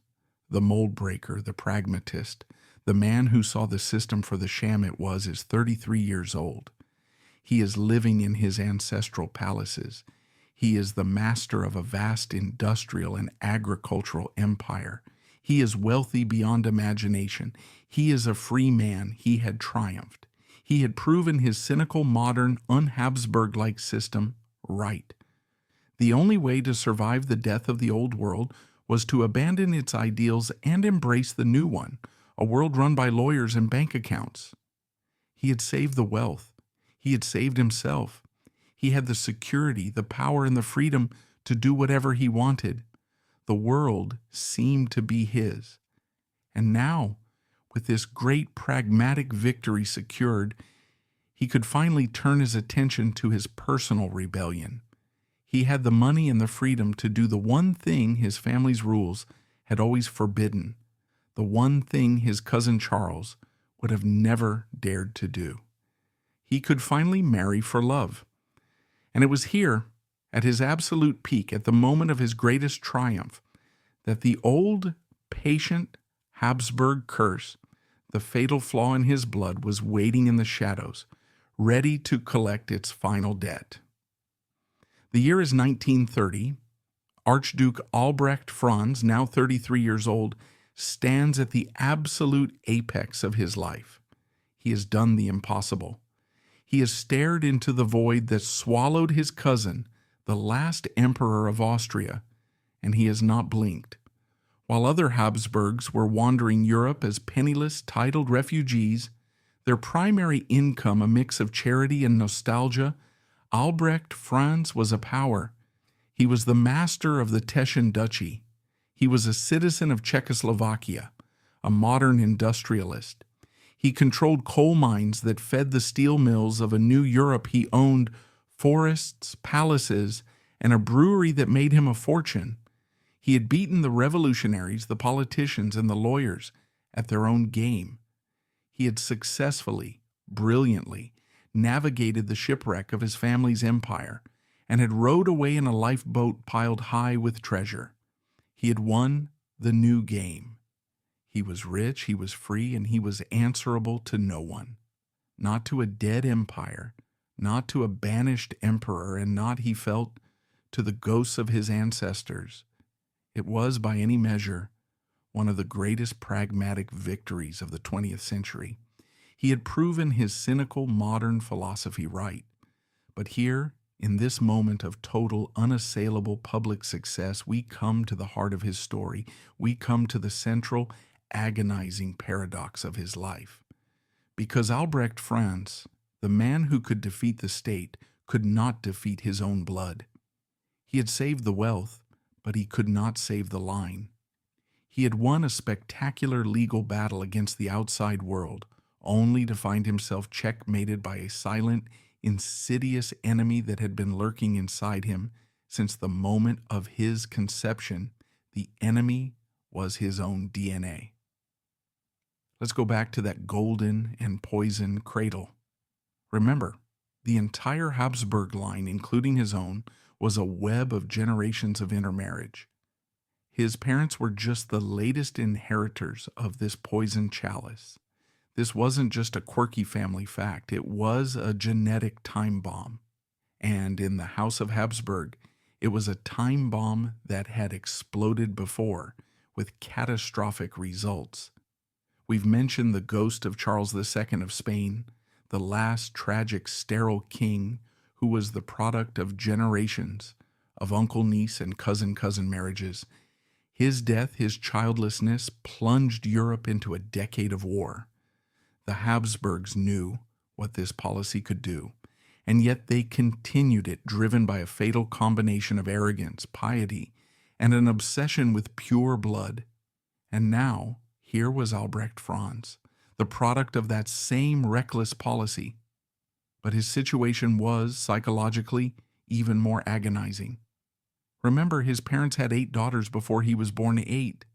the mold breaker, the pragmatist, the man who saw the system for the sham it was, is 33 years old. He is living in his ancestral palaces. He is the master of a vast industrial and agricultural empire. He is wealthy beyond imagination. He is a free man. He had triumphed. He had proven his cynical, modern, un-Habsburg-like system right. The only way to survive the death of the old world was to abandon its ideals and embrace the new one, a world run by lawyers and bank accounts. He had saved the wealth. He had saved himself. He had the security, the power, and the freedom to do whatever he wanted. The world seemed to be his. And now, with this great pragmatic victory secured, he could finally turn his attention to his personal rebellion. He had the money and the freedom to do the one thing his family's rules had always forbidden, the one thing his cousin Charles would have never dared to do. He could finally marry for love. And it was here, at his absolute peak, at the moment of his greatest triumph, that the old, patient Habsburg curse, the fatal flaw in his blood, was waiting in the shadows, ready to collect its final debt. The year is 1930. Archduke Albrecht Franz, now 33 years old, stands at the absolute apex of his life. He has done the impossible. He has stared into the void that swallowed his cousin, the last emperor of Austria, and he has not blinked. While other Habsburgs were wandering Europe as penniless, titled refugees, their primary income a mix of charity and nostalgia, Albrecht Franz was a power. He was the master of the Teschen Duchy. He was a citizen of Czechoslovakia, a modern industrialist. He controlled coal mines that fed the steel mills of a new Europe. He owned forests, palaces, and a brewery that made him a fortune. He had beaten the revolutionaries, the politicians, and the lawyers at their own game. He had successfully, brilliantly, navigated the shipwreck of his family's empire and had rowed away in a lifeboat piled high with treasure. He had won the new game. He was rich, he was free, and he was answerable to no one. not to a dead empire, not to a banished emperor, and not, he felt, to the ghosts of his ancestors. It was, by any measure, one of the greatest pragmatic victories of the 20th century. He had proven his cynical modern philosophy right. But here, in this moment of total, unassailable public success, we come to the heart of his story. We come to the central, agonizing paradox of his life. Because Albrecht Franz, the man who could defeat the state, could not defeat his own blood. He had saved the wealth, but he could not save the line. He had won a spectacular legal battle against the outside world, only to find himself checkmated by a silent, insidious enemy that had been lurking inside him since the moment of his conception. The enemy was his own DNA. Let's go back to that golden and poison cradle. Remember, the entire Habsburg line, including his own, was a web of generations of intermarriage. His parents were just the latest inheritors of this poison chalice. This wasn't just a quirky family fact, it was a genetic time bomb. And in the House of Habsburg, it was a time bomb that had exploded before, with catastrophic results. We've mentioned the ghost of Charles II of Spain, the last tragic sterile king who was the product of generations of uncle-niece and cousin-cousin marriages. His death, his childlessness, plunged Europe into a decade of war. The Habsburgs knew what this policy could do, and yet they continued it, driven by a fatal combination of arrogance, piety, and an obsession with pure blood. And now, here was Albrecht Franz, the product of that same reckless policy. But his situation was, psychologically, even more agonizing. Remember, his parents had 8 daughters before he was born. 8.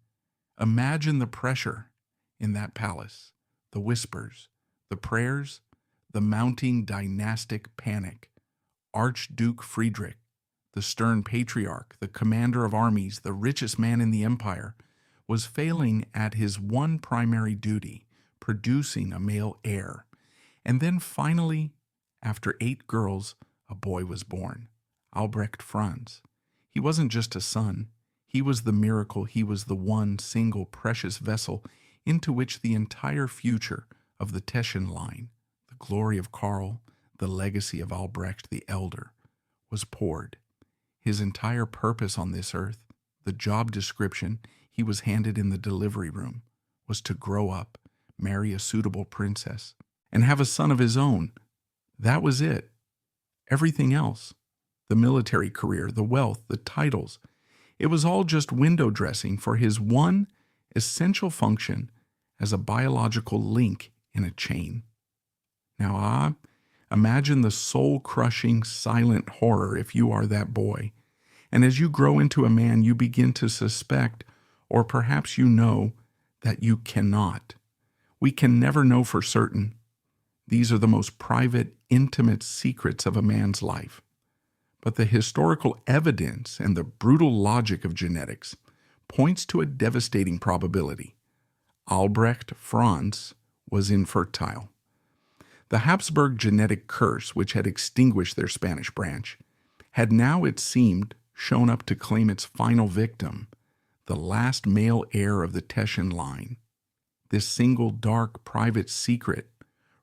Imagine the pressure in that palace. The whispers, the prayers, the mounting dynastic panic. Archduke Friedrich, the stern patriarch, the commander of armies, the richest man in the empire, was failing at his one primary duty, producing a male heir. And then finally, after 8 girls, a boy was born, Albrecht Franz. He wasn't just a son. He was the miracle. He was the one single precious vessel into which the entire future of the Teschen line, the glory of Karl, the legacy of Albrecht the Elder, was poured. His entire purpose on this earth, the job description he was handed in the delivery room, was to grow up, marry a suitable princess, and have a son of his own. That was it. Everything else, the military career, the wealth, the titles, it was all just window dressing for his one essential function as a biological link in a chain. Now, imagine the soul-crushing silent horror if you are that boy. And as you grow into a man, you begin to suspect, or perhaps you know, that you cannot. We can never know for certain. These are the most private, intimate secrets of a man's life. But the historical evidence and the brutal logic of genetics points to a devastating probability. Albrecht Franz was infertile. The Habsburg genetic curse, which had extinguished their Spanish branch, had now, it seemed, shown up to claim its final victim, the last male heir of the Teschen line. This single dark private secret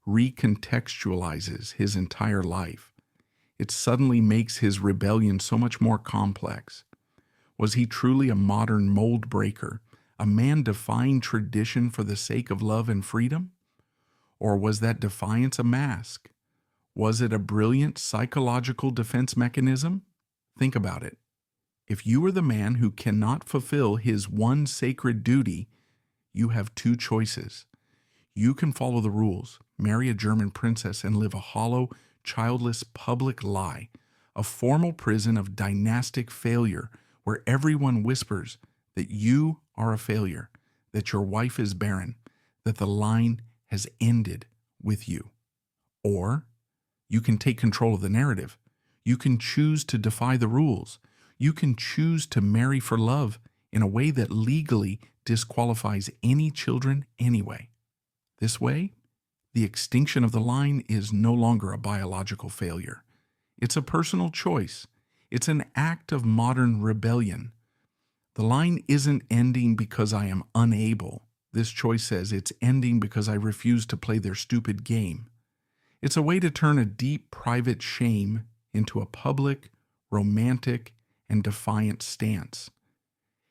recontextualizes his entire life. It suddenly makes his rebellion so much more complex. Was he truly a modern mold breaker, a man defying tradition for the sake of love and freedom? Or was that defiance a mask? Was it a brilliant psychological defense mechanism? Think about it. If you are the man who cannot fulfill his one sacred duty, you have 2 choices. You can follow the rules, marry a German princess, and live a hollow, childless public lie, a formal prison of dynastic failure where everyone whispers that you are a failure, that your wife is barren, that the line has ended with you. Or you can take control of the narrative. You can choose to defy the rules. You can choose to marry for love in a way that legally disqualifies any children anyway. This way, The extinction of the line is no longer a biological failure. It's a personal choice. It's an act of modern rebellion. The line isn't ending because I am unable. This choice says it's ending because I refuse to play their stupid game. It's a way to turn a deep private shame into a public, romantic, and defiant stance.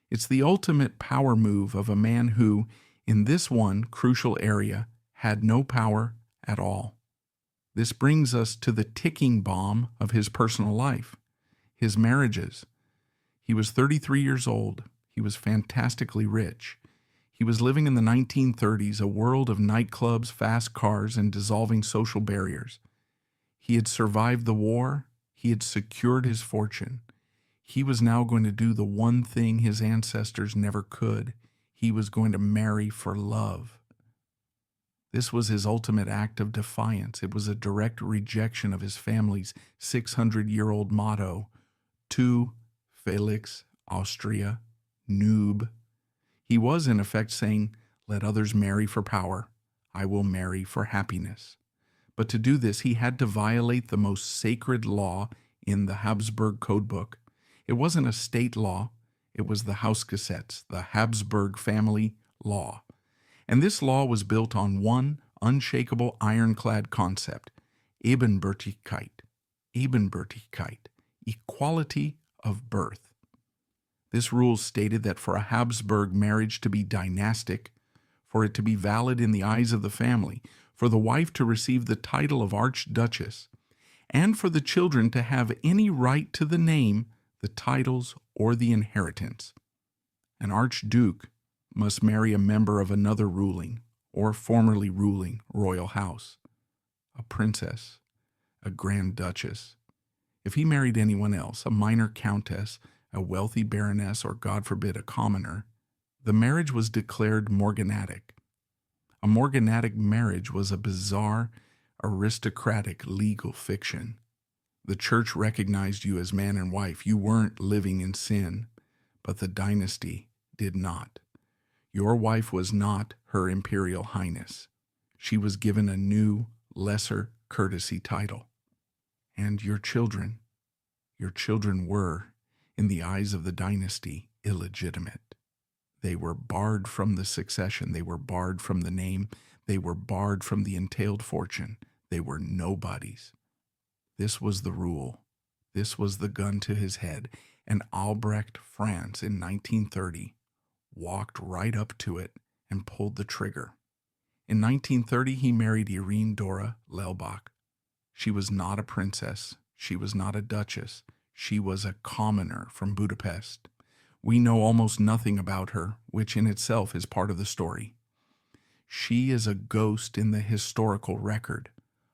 It's the ultimate power move of a man who, in this one crucial area, had no power at all. This brings us to the ticking bomb of his personal life, his marriages. He was 33 years old. He was fantastically rich. He was living in the 1930s, a world of nightclubs, fast cars, and dissolving social barriers. He had survived the war. He had secured his fortune. He was now going to do the one thing his ancestors never could. He was going to marry for love. This was his ultimate act of defiance. It was a direct rejection of his family's 600-year-old motto, Tu Felix Austria Noob. He was, in effect, saying, let others marry for power. I will marry for happiness. But to do this, he had to violate the most sacred law in the Habsburg codebook. It wasn't a state law. It was the Hausgesetz, the Habsburg family law. And this law was built on one unshakable ironclad concept, Ebenbürtigkeit, equality of birth. This rule stated that for a Habsburg marriage to be dynastic, for it to be valid in the eyes of the family, for the wife to receive the title of Archduchess, and for the children to have any right to the name, the titles, or the inheritance, an archduke must marry a member of another ruling or formerly ruling royal house, a princess, a grand duchess. If he married anyone else, a minor countess, a wealthy baroness, or God forbid, a commoner, the marriage was declared morganatic. A morganatic marriage was a bizarre, aristocratic legal fiction. The church recognized you as man and wife. You weren't living in sin, but the dynasty did not. Your wife was not Her Imperial Highness. She was given a new, lesser courtesy title. And your children were, in the eyes of the dynasty, illegitimate. They were barred from the succession. They were barred from the name. They were barred from the entailed fortune. They were nobodies. This was the rule. This was the gun to his head. And Albrecht Franz in 1930 walked right up to it and pulled the trigger. In 1930, he married Irene Dora Lelbach. She was not a princess. She was not a duchess. She was a commoner from Budapest. We know almost nothing about her, which in itself is part of the story. She is a ghost in the historical record,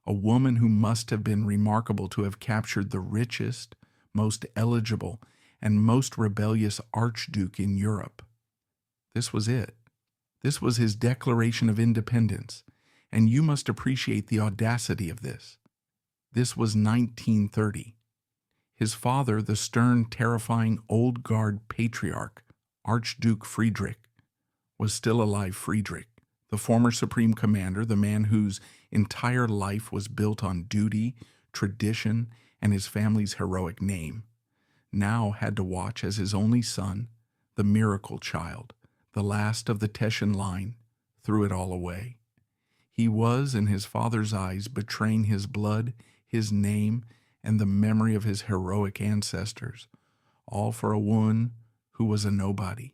a woman who must have been remarkable to have captured the richest, most eligible, and most rebellious archduke in Europe. This was it. This was his declaration of independence, and you must appreciate the audacity of this. This was 1930. His father, the stern, terrifying, old guard patriarch, Archduke Friedrich, was still alive. Friedrich, the former supreme commander, the man whose entire life was built on duty, tradition, and his family's heroic name, now had to watch as his only son, the miracle child, the last of the Teschen line, threw it all away. He was, in his father's eyes, betraying his blood, his name, and the memory of his heroic ancestors, all for a woman who was a nobody.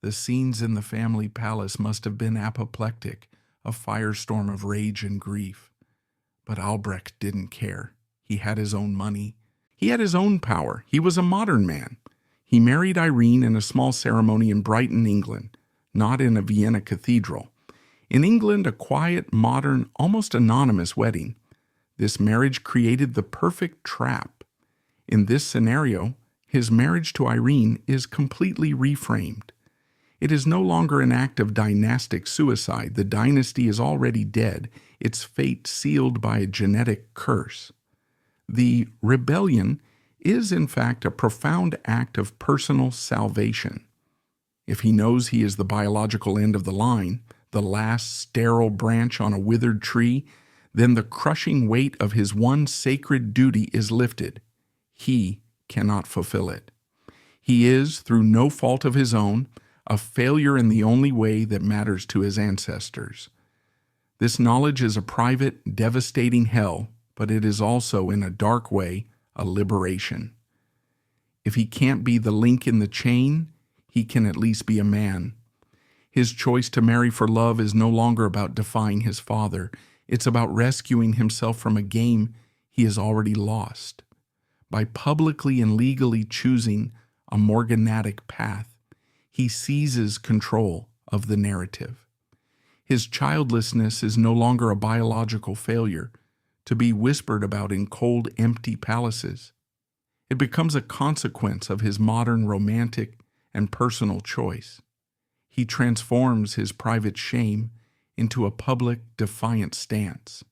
The scenes in the family palace must have been apoplectic, a firestorm of rage and grief. But Albrecht didn't care. He had his own money. He had his own power. He was a modern man. He married Irene in a small ceremony in Brighton, England, not in a Vienna cathedral. In England, a quiet, modern, almost anonymous wedding. This marriage created the perfect trap. In this scenario, his marriage to Irene is completely reframed. It is no longer an act of dynastic suicide. The dynasty is already dead, its fate sealed by a genetic curse. The rebellion is, in fact, a profound act of personal salvation. If he knows he is the biological end of the line, the last sterile branch on a withered tree, then the crushing weight of his one sacred duty is lifted. He cannot fulfill it. He is, through no fault of his own, a failure in the only way that matters to his ancestors. This knowledge is a private, devastating hell, but it is also, in a dark way, a liberation. If he can't be the link in the chain, he can at least be a man. His choice to marry for love is no longer about defying his father. It's about rescuing himself from a game he has already lost. By publicly and legally choosing a morganatic path, he seizes control of the narrative. His childlessness is no longer a biological failure to be whispered about in cold, empty palaces. It becomes a consequence of his modern romantic and personal choice. He transforms his private shame into a public, defiant stance.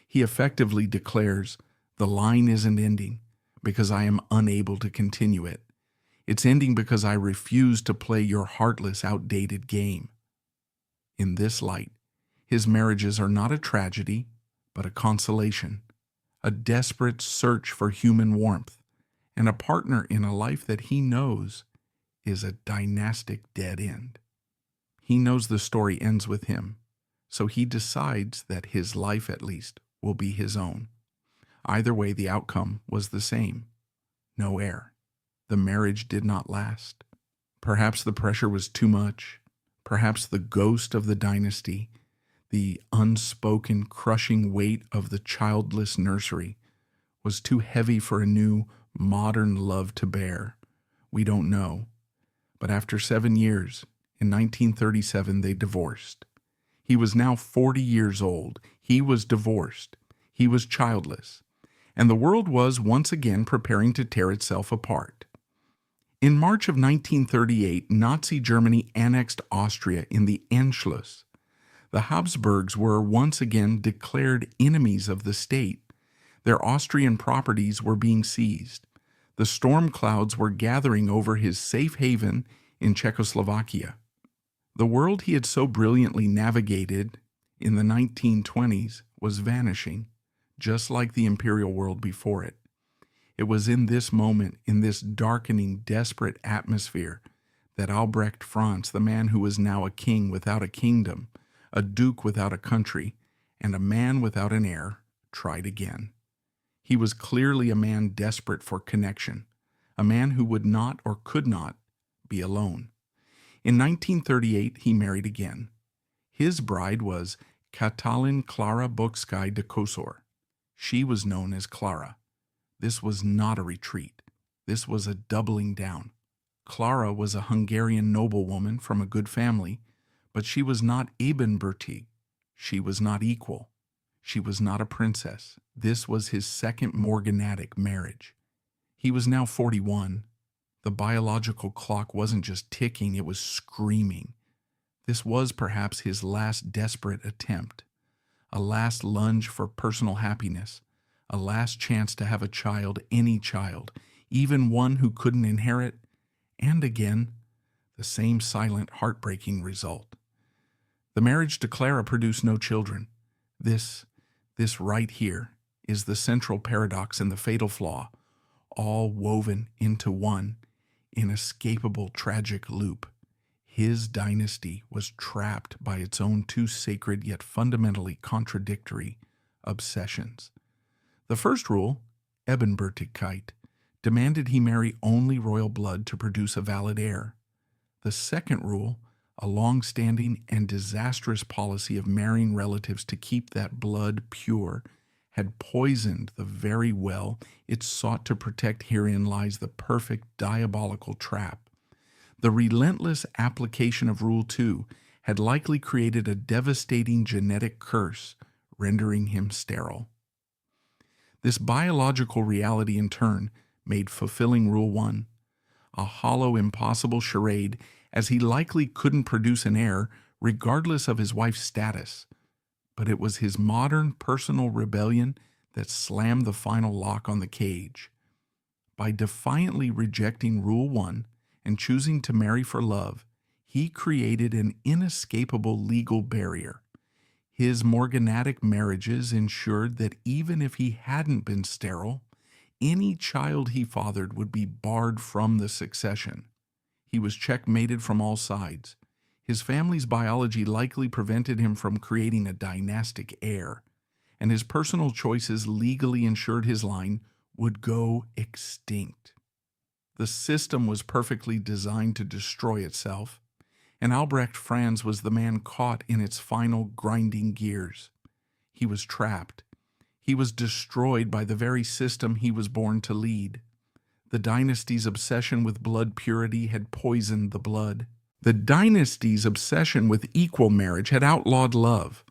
He effectively declares, "The line isn't ending because I am unable to continue it. It's ending because I refuse to play your heartless, outdated game." In this light, his marriages are not a tragedy, but a consolation, a desperate search for human warmth, and a partner in a life that he knows is a dynastic dead end. He knows the story ends with him, so he decides that his life, at least, will be his own. Either way, the outcome was the same. No heir. The marriage did not last. Perhaps the pressure was too much. Perhaps the ghost of the dynasty, the unspoken, crushing weight of the childless nursery, was too heavy for a new, modern love to bear. We don't know. But after 7 years, in 1937, they divorced. He was now 40 years old. He was divorced. He was childless. And the world was once again preparing to tear itself apart. In March of 1938, Nazi Germany annexed Austria in the Anschluss. The Habsburgs were once again declared enemies of the state. Their Austrian properties were being seized. The storm clouds were gathering over his safe haven in Czechoslovakia. The world he had so brilliantly navigated in the 1920s was vanishing, just like the imperial world before it. It was in this moment, in this darkening, desperate atmosphere, that Albrecht Franz, the man who was now a king without a kingdom, a duke without a country, and a man without an heir, tried again. He was clearly a man desperate for connection, a man who would not or could not be alone. In 1938, he married again. His bride was Katalin Clara Bocskai de Kosor. She was known as Clara. This was not a retreat. This was a doubling down. Clara was a Hungarian noblewoman from a good family, but she was not ebenbürtig. She was not equal. She was not a princess. This was his second morganatic marriage. He was now 41. The biological clock wasn't just ticking, it was screaming. This was perhaps his last desperate attempt, a last lunge for personal happiness, a last chance to have a child, any child, even one who couldn't inherit, and again, the same silent, heartbreaking result. The marriage to Clara produced no children. This right here is the central paradox and the fatal flaw, all woven into one inescapable tragic loop. His dynasty was trapped by its own two sacred yet fundamentally contradictory obsessions. The first rule, Ebenbürtigkeit, demanded he marry only royal blood to produce a valid heir. The second rule, a long-standing and disastrous policy of marrying relatives to keep that blood pure, had poisoned the very well it sought to protect. Herein lies the perfect diabolical trap. The relentless application of Rule 2 had likely created a devastating genetic curse, rendering him sterile. This biological reality, in turn, made fulfilling Rule 1 a hollow, impossible charade, as he likely couldn't produce an heir regardless of his wife's status. But it was his modern personal rebellion that slammed the final lock on the cage. By defiantly rejecting Rule 1 and choosing to marry for love, he created an inescapable legal barrier. His morganatic marriages ensured that even if he hadn't been sterile, any child he fathered would be barred from the succession. He was checkmated from all sides. His family's biology likely prevented him from creating a dynastic heir, and his personal choices legally ensured his line would go extinct. The system was perfectly designed to destroy itself, and Albrecht Franz was the man caught in its final grinding gears. He was trapped. He was destroyed by the very system he was born to lead. The dynasty's obsession with blood purity had poisoned the blood. The dynasty's obsession with equal marriage had outlawed love.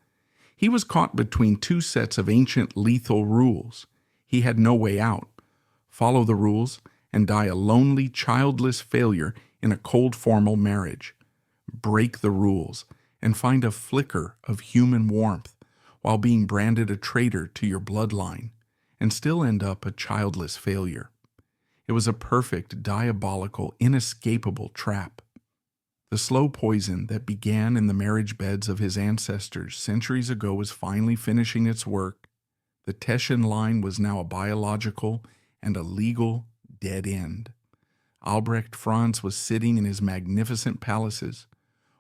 He was caught between two sets of ancient lethal rules. He had no way out. Follow the rules and die a lonely, childless failure in a cold formal marriage. Break the rules and find a flicker of human warmth while being branded a traitor to your bloodline, and still end up a childless failure. It was a perfect, diabolical, inescapable trap. The slow poison that began in the marriage beds of his ancestors centuries ago was finally finishing its work. The Teschen line was now a biological and a legal dead end. Albrecht Franz was sitting in his magnificent palaces,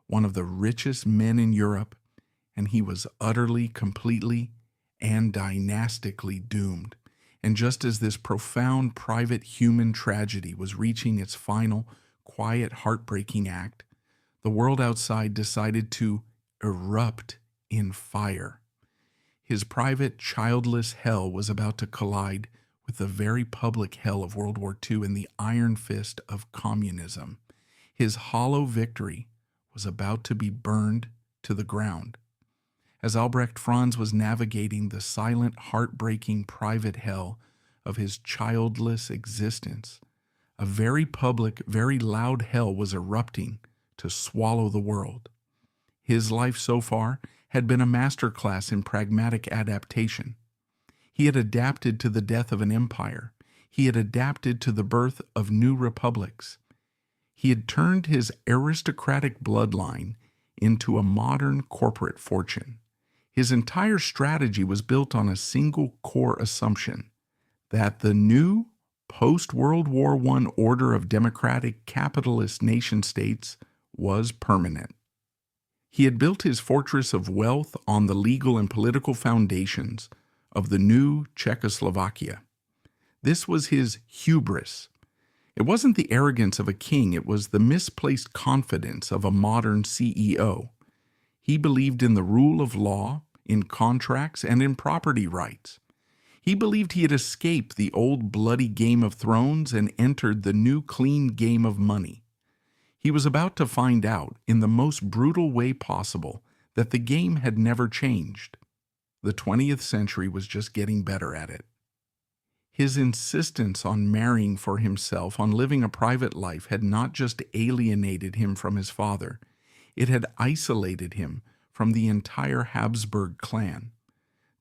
one of the richest men in Europe, and he was utterly, completely, and dynastically doomed. And just as this profound private human tragedy was reaching its final, quiet, heartbreaking act, the world outside decided to erupt in fire. His private, childless hell was about to collide with the very public hell of World War II and the iron fist of communism. His hollow victory was about to be burned to the ground. As Albrecht Franz was navigating the silent, heartbreaking private hell of his childless existence, a very public, very loud hell was erupting to swallow the world. His life so far had been a masterclass in pragmatic adaptation. He had adapted to the death of an empire. He had adapted to the birth of new republics. He had turned his aristocratic bloodline into a modern corporate fortune. His entire strategy was built on a single core assumption, that the new post-World War I order of democratic capitalist nation-states was permanent. He had built his fortress of wealth on the legal and political foundations of the new Czechoslovakia. This was his hubris. It wasn't the arrogance of a king, it was the misplaced confidence of a modern CEO. He believed in the rule of law, in contracts, and in property rights. He believed he had escaped the old bloody Game of Thrones and entered the new clean game of money. He was about to find out, in the most brutal way possible, that the game had never changed. The 20th century was just getting better at it. His insistence on marrying for himself, on living a private life, had not just alienated him from his father, it had isolated him from the entire Habsburg clan.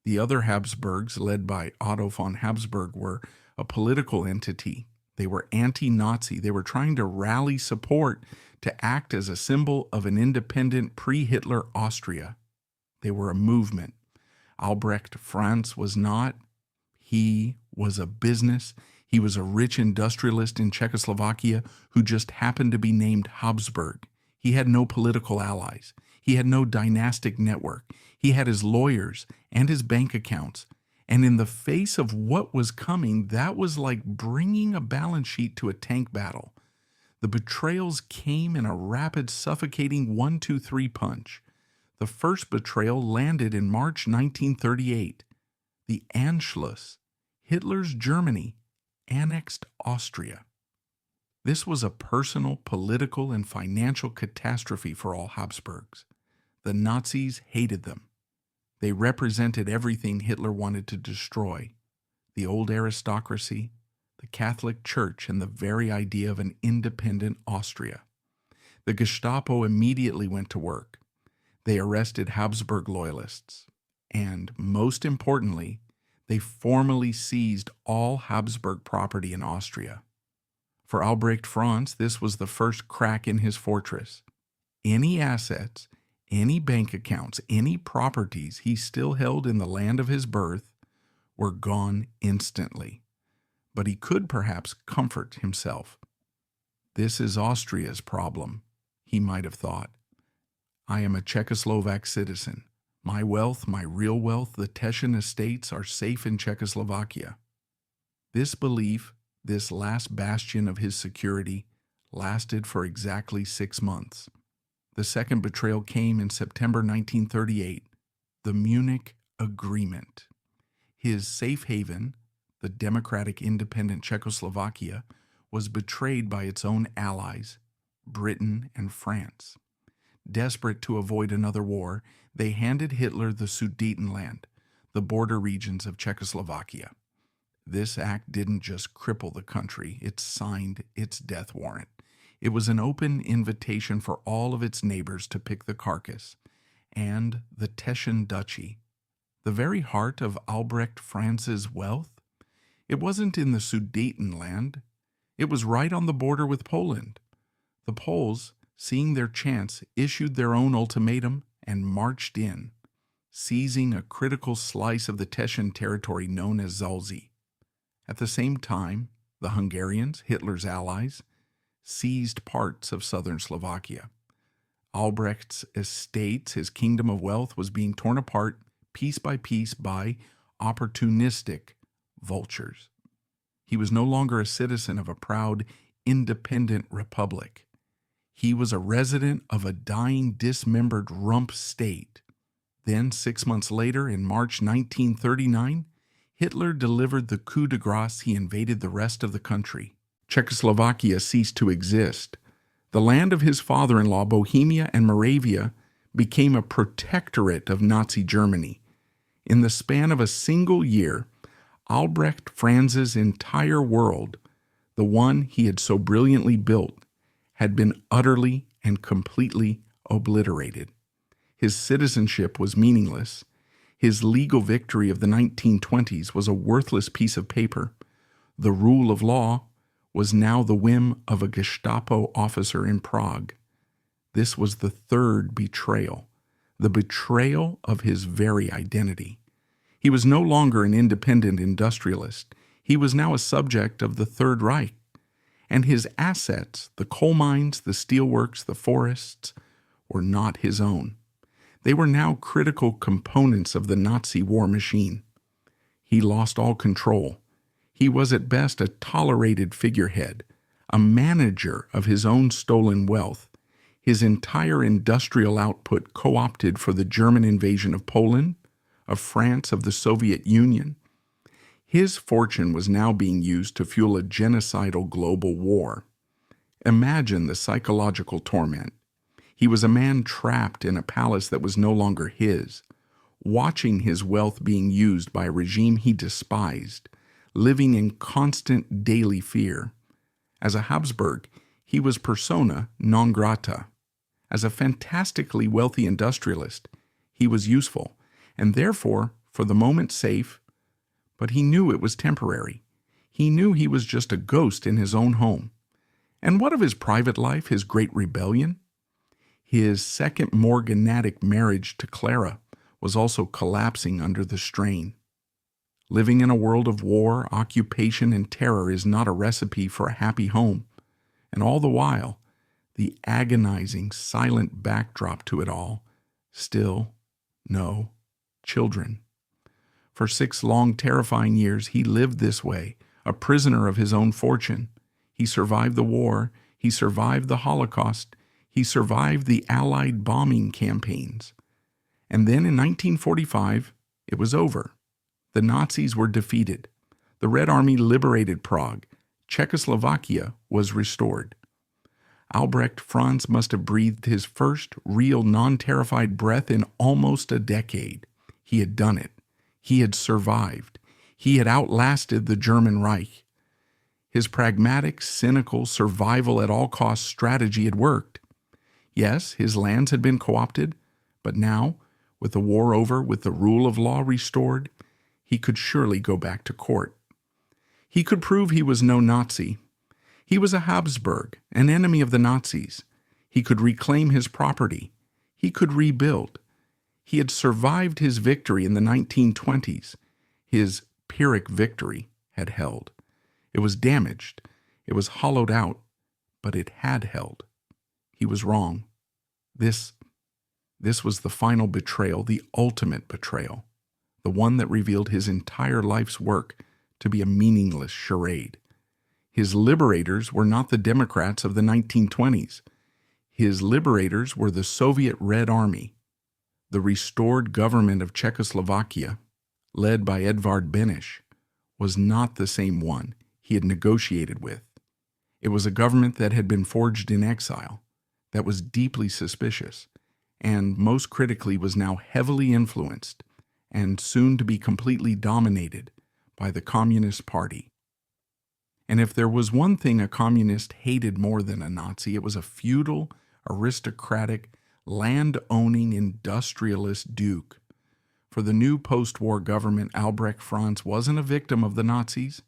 The other Habsburgs, led by Otto von Habsburg, were a political entity. They were anti-Nazi. They were trying to rally support to act as a symbol of an independent pre-Hitler Austria. They were a movement. Albrecht Franz was not. He was a business. He was a rich industrialist in Czechoslovakia who just happened to be named Habsburg. He had no political allies. He had no dynastic network. He had his lawyers and his bank accounts. And in the face of what was coming, that was like bringing a balance sheet to a tank battle. The betrayals came in a rapid, suffocating 1-2-3 punch. The first betrayal landed in March 1938. The Anschluss, Hitler's Germany, annexed Austria. This was a personal, political, and financial catastrophe for all Habsburgs. The Nazis hated them. They represented everything Hitler wanted to destroy: the old aristocracy, the Catholic Church, and the very idea of an independent Austria. The Gestapo immediately went to work. They arrested Habsburg loyalists, and, most importantly, they formally seized all Habsburg property in Austria. For Albrecht Franz, this was the first crack in his fortress. Any assets, any bank accounts, any properties he still held in the land of his birth were gone instantly. But he could perhaps comfort himself. This is Austria's problem, he might have thought. I am a Czechoslovak citizen. My wealth, my real wealth, the Teschen estates are safe in Czechoslovakia. This belief, this last bastion of his security, lasted for exactly 6 months. The second betrayal came in September 1938, the Munich Agreement. His safe haven, the democratic independent Czechoslovakia, was betrayed by its own allies, Britain and France. Desperate to avoid another war, they handed Hitler the Sudetenland, the border regions of Czechoslovakia. This act didn't just cripple the country, it signed its death warrant. It was an open invitation for all of its neighbors to pick the carcass, and the Teschen Duchy, the very heart of Albrecht Franz's wealth. It wasn't in the Sudetenland. It was right on the border with Poland. The Poles, seeing their chance, issued their own ultimatum and marched in, seizing a critical slice of the Teschen territory known as Zalzí. At the same time, the Hungarians, Hitler's allies, seized parts of southern Slovakia. Albrecht's estates, his kingdom of wealth, was being torn apart piece by piece by opportunistic vultures. He was no longer a citizen of a proud, independent republic. He was a resident of a dying, dismembered rump state. Then, 6 months later, in March 1939, Hitler delivered the coup de grace. He invaded the rest of the country. Czechoslovakia ceased to exist. The land of his father-in-law, Bohemia and Moravia, became a protectorate of Nazi Germany. In the span of a single year, Albrecht Franz's entire world, the one he had so brilliantly built, had been utterly and completely obliterated. His citizenship was meaningless. His legal victory of the 1920s was a worthless piece of paper. The rule of law was now the whim of a Gestapo officer in Prague. This was the third betrayal, the betrayal of his very identity. He was no longer an independent industrialist. He was now a subject of the Third Reich. And his assets, the coal mines, the steelworks, the forests, were not his own. They were now critical components of the Nazi war machine. He lost all control. He was at best a tolerated figurehead, a manager of his own stolen wealth, his entire industrial output co-opted for the German invasion of Poland, of France, of the Soviet Union. His fortune was now being used to fuel a genocidal global war. Imagine the psychological torment. He was a man trapped in a palace that was no longer his, watching his wealth being used by a regime he despised, living in constant daily fear. As a Habsburg, he was persona non grata. As a fantastically wealthy industrialist, he was useful, and therefore, for the moment, safe, but he knew it was temporary. He knew he was just a ghost in his own home. And what of his private life, his great rebellion? His second morganatic marriage to Clara was also collapsing under the strain. Living in a world of war, occupation, and terror is not a recipe for a happy home. And all the while, the agonizing, silent backdrop to it all, still, no children. For 6 long, terrifying years, he lived this way, a prisoner of his own fortune. He survived the war. He survived the Holocaust. He survived the Allied bombing campaigns. And then in 1945, it was over. The Nazis were defeated. The Red Army liberated Prague. Czechoslovakia was restored. Albrecht Franz must have breathed his first real non-terrified breath in almost a decade. He had done it. He had survived. He had outlasted the German Reich. His pragmatic, cynical, survival-at-all-costs strategy had worked. Yes, his lands had been co-opted, but now, with the war over, with the rule of law restored, he could surely go back to court. He could prove he was no Nazi. He was a Habsburg, an enemy of the Nazis. He could reclaim his property. He could rebuild. He had survived his victory in the 1920s. His Pyrrhic victory had held. It was damaged. It was hollowed out, but it had held. He was wrong. This was the final betrayal, the ultimate betrayal, the one that revealed his entire life's work to be a meaningless charade. His liberators were not the Democrats of the 1920s. His liberators were the Soviet Red Army. The restored government of Czechoslovakia, led by Edvard Beneš, was not the same one he had negotiated with. It was a government that had been forged in exile, that was deeply suspicious, and most critically was now heavily influenced and soon to be completely dominated by the Communist Party. And if there was one thing a communist hated more than a Nazi, it was a feudal, aristocratic, land-owning industrialist duke. For the new post-war government, Albrecht Franz wasn't a victim of the Nazis.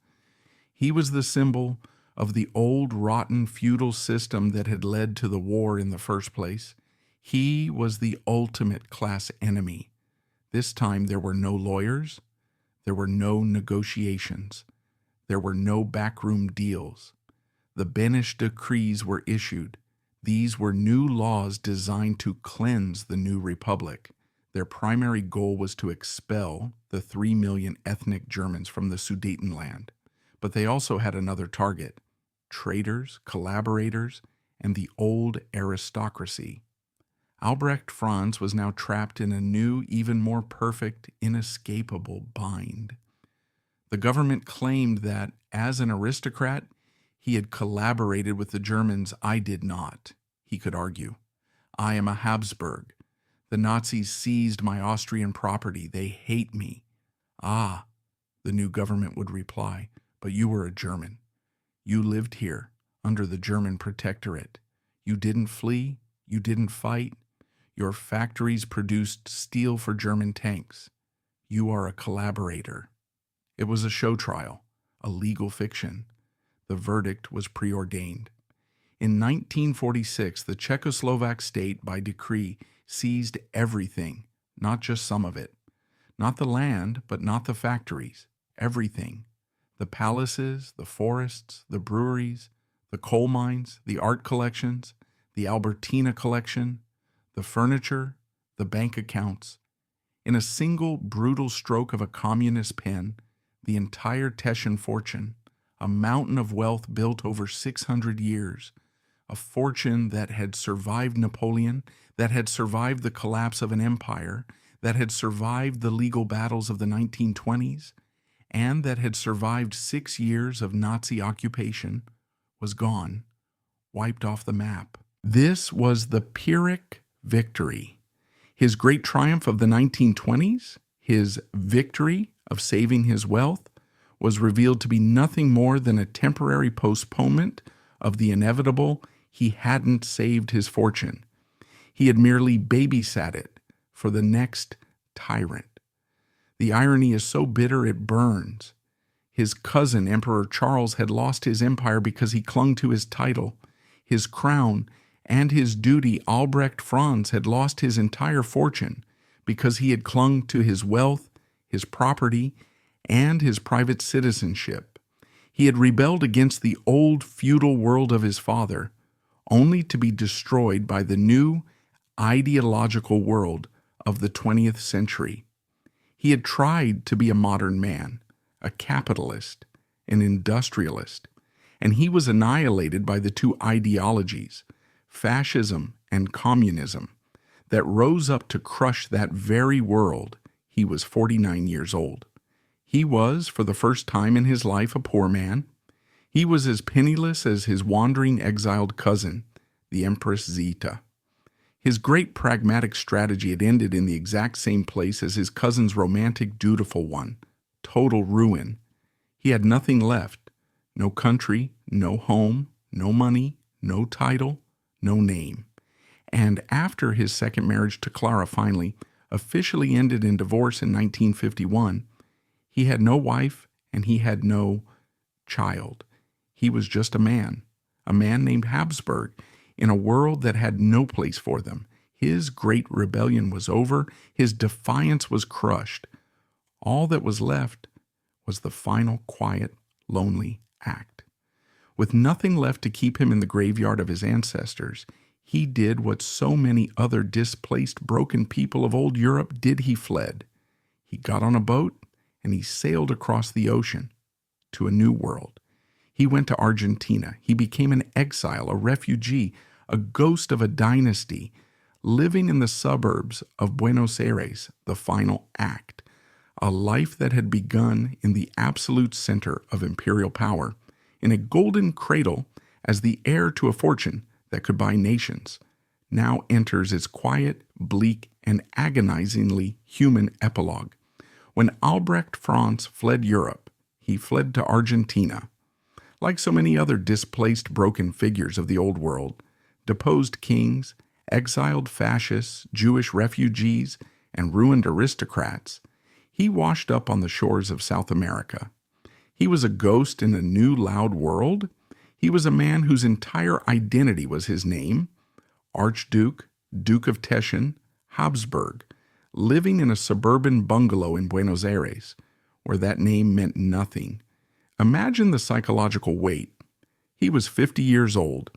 He was the symbol of the old, rotten feudal system that had led to the war in the first place. He was the ultimate class enemy. This time there were no lawyers. There were no negotiations. There were no backroom deals. The Beneš decrees were issued. These were new laws designed to cleanse the new republic. Their primary goal was to expel the 3 million ethnic Germans from the Sudetenland. But they also had another target: traitors, collaborators, and the old aristocracy. Albrecht Franz was now trapped in a new, even more perfect, inescapable bind. The government claimed that, as an aristocrat, he had collaborated with the Germans. I did not, he could argue. I am a Habsburg. The Nazis seized my Austrian property. They hate me. Ah, the new government would reply, but you were a German. You lived here, under the German protectorate. You didn't flee. You didn't fight. Your factories produced steel for German tanks. You are a collaborator. It was a show trial, a legal fiction. The verdict was preordained. In 1946, the Czechoslovak state, by decree, seized everything, not just some of it. Not the land, but not the factories. Everything. The palaces, the forests, the breweries, the coal mines, the art collections, the Albertina collection, the furniture, the bank accounts. In a single brutal stroke of a communist pen, the entire Teschen fortune, a mountain of wealth built over 600 years, a fortune that had survived Napoleon, that had survived the collapse of an empire, that had survived the legal battles of the 1920s, and that had survived 6 years of Nazi occupation, was gone, wiped off the map. This was the Pyrrhic victory. His great triumph of the 1920s, his victory of saving his wealth, was revealed to be nothing more than a temporary postponement of the inevitable. He hadn't saved his fortune. He had merely babysat it for the next tyrant. The irony is so bitter it burns. His cousin, Emperor Charles, had lost his empire because he clung to his title, his crown, and his duty. Albrecht Franz had lost his entire fortune because he had clung to his wealth, his property, and his private citizenship. He had rebelled against the old feudal world of his father, only to be destroyed by the new ideological world of the 20th century. He had tried to be a modern man, a capitalist, an industrialist, and he was annihilated by the two ideologies, fascism and communism, that rose up to crush that very world. He was 49 years old. He was, for the first time in his life, a poor man. He was as penniless as his wandering exiled cousin, the Empress Zita. His great pragmatic strategy had ended in the exact same place as his cousin's romantic, dutiful one, total ruin. He had nothing left, no country, no home, no money, no title, no name. And after his second marriage to Clara finally officially ended in divorce in 1951, he had no wife and he had no child. He was just a man named Habsburg. in a world that had no place for them. His great rebellion was over. His defiance was crushed. All that was left was the final quiet, lonely act. With nothing left to keep him in the graveyard of his ancestors, he did what so many other displaced, broken people of old Europe did. He fled. He got on a boat and he sailed across the ocean to a new world. He went to Argentina. He became an exile, a refugee, a ghost of a dynasty, living in the suburbs of Buenos Aires, the final act, a life that had begun in the absolute center of imperial power, in a golden cradle as the heir to a fortune that could buy nations, now enters its quiet, bleak, and agonizingly human epilogue. When Albrecht Franz fled Europe, he fled to Argentina. Like so many other displaced, broken figures of the old world, deposed kings, exiled fascists, Jewish refugees, and ruined aristocrats, he washed up on the shores of South America. He was a ghost in a new, loud world. He was a man whose entire identity was his name, Archduke, Duke of Teschen, Habsburg, living in a suburban bungalow in Buenos Aires, where that name meant nothing. Imagine the psychological weight. He was 50 years old.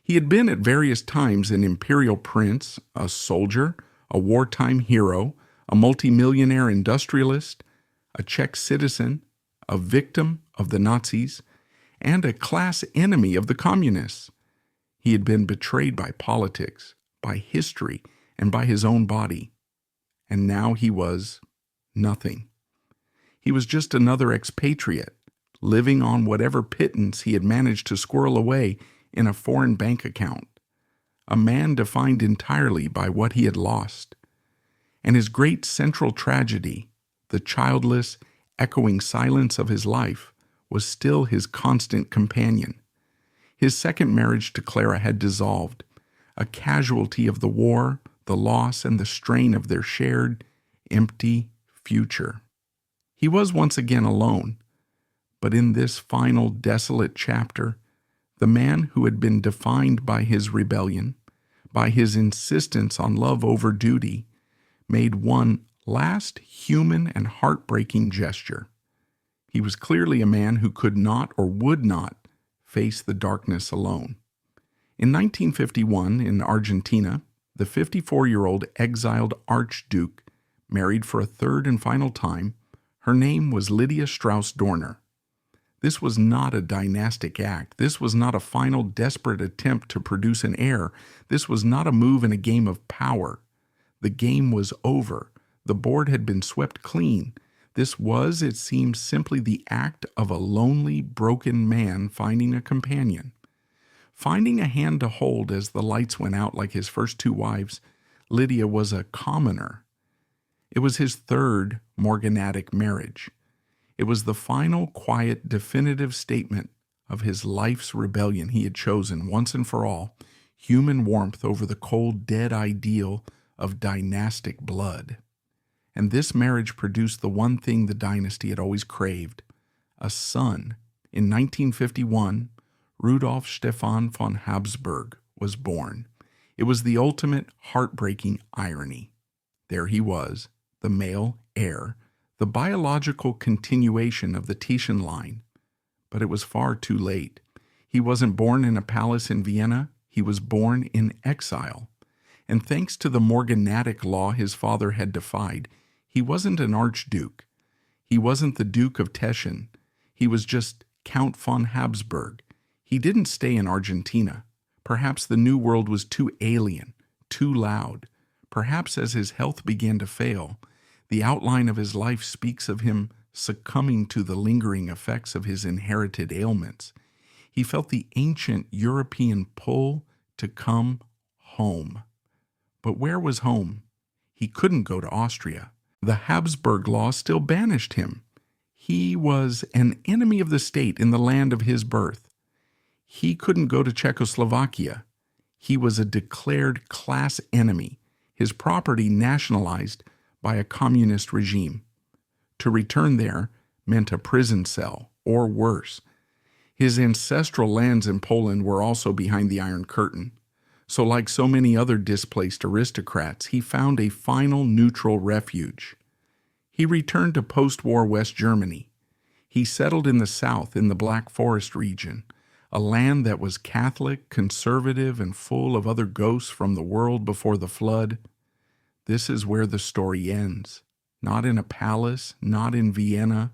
He had been at various times an imperial prince, a soldier, a wartime hero, a multimillionaire industrialist, a Czech citizen, a victim of the Nazis, and a class enemy of the communists. He had been betrayed by politics, by history, and by his own body. And now he was nothing. He was just another expatriate, living on whatever pittance he had managed to squirrel away in a foreign bank account, a man defined entirely by what he had lost. And his great central tragedy, the childless, echoing silence of his life, was still his constant companion. His second marriage to Clara had dissolved, a casualty of the war, the loss, and the strain of their shared, empty future. He was once again alone, but in this final desolate chapter, the man who had been defined by his rebellion, by his insistence on love over duty, made one last human and heartbreaking gesture. He was clearly a man who could not or would not face the darkness alone. In 1951, in Argentina, the 54-year-old exiled Archduke married for a third and final time. Her name was Lydia Strauss-Dorner. This was not a dynastic act. This was not a final desperate attempt to produce an heir. This was not a move in a game of power. The game was over. The board had been swept clean. This was, it seemed, simply the act of a lonely, broken man finding a companion. Finding a hand to hold as the lights went out like his first two wives, Lydia was a commoner. It was his third morganatic marriage. It was the final, quiet, definitive statement of his life's rebellion. He had chosen, once and for all, human warmth over the cold, dead ideal of dynastic blood. And this marriage produced the one thing the dynasty had always craved, a son. In 1951, Rudolf Stefan von Habsburg was born. It was the ultimate heartbreaking irony. There he was, the male heir, the biological continuation of the Teschen line. But it was far too late. He wasn't born in a palace in Vienna. He was born in exile. And thanks to the morganatic law his father had defied, he wasn't an archduke. He wasn't the Duke of Teschen. He was just Count von Habsburg. He didn't stay in Argentina. Perhaps the new world was too alien, too loud. Perhaps as his health began to fail, the outline of his life speaks of him succumbing to the lingering effects of his inherited ailments. He felt the ancient European pull to come home. But where was home? He couldn't go to Austria. The Habsburg law still banished him. He was an enemy of the state in the land of his birth. He couldn't go to Czechoslovakia. He was a declared class enemy, his property nationalized by a communist regime. To return there meant a prison cell, or worse. His ancestral lands in Poland were also behind the Iron Curtain. So like so many other displaced aristocrats, he found a final neutral refuge. He returned to post-war West Germany. He settled in the south in the Black Forest region, a land that was Catholic, conservative, and full of other ghosts from the world before the flood. This is where the story ends. Not in a palace, not in Vienna,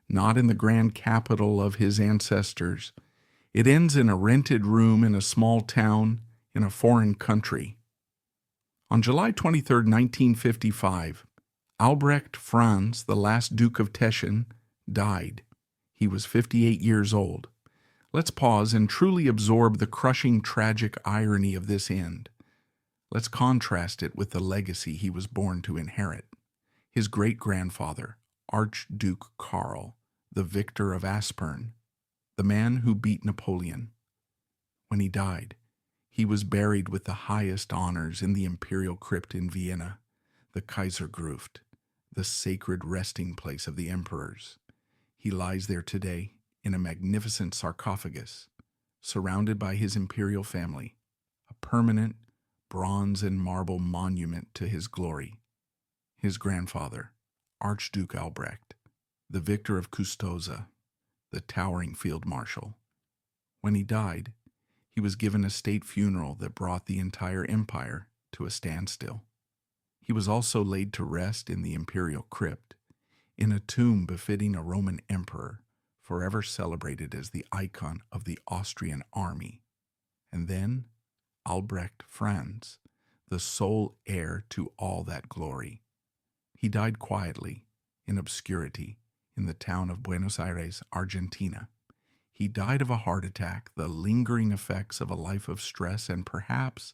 not in the grand capital of his ancestors. It ends in a rented room in a small town in a foreign country. On July 23, 1955, Albrecht Franz, the last Duke of Teschen, died. He was 58 years old. Let's pause and truly absorb the crushing tragic irony of this end. Let's contrast it with the legacy he was born to inherit. His great-grandfather, Archduke Charles, the victor of Aspern, the man who beat Napoleon. When he died, he was buried with the highest honors in the imperial crypt in Vienna, the Kaisergruft, the sacred resting place of the emperors. He lies there today in a magnificent sarcophagus, surrounded by his imperial family, a permanent bronze and marble monument to his glory. His grandfather, Archduke Albrecht, the victor of Custoza, the towering field marshal. When he died, he was given a state funeral that brought the entire empire to a standstill. He was also laid to rest in the imperial crypt, in a tomb befitting a Roman emperor, forever celebrated as the icon of the Austrian army. And then, Albrecht Franz, the sole heir to all that glory. He died quietly, in obscurity, in the town of Buenos Aires, Argentina. He died of a heart attack, the lingering effects of a life of stress, and perhaps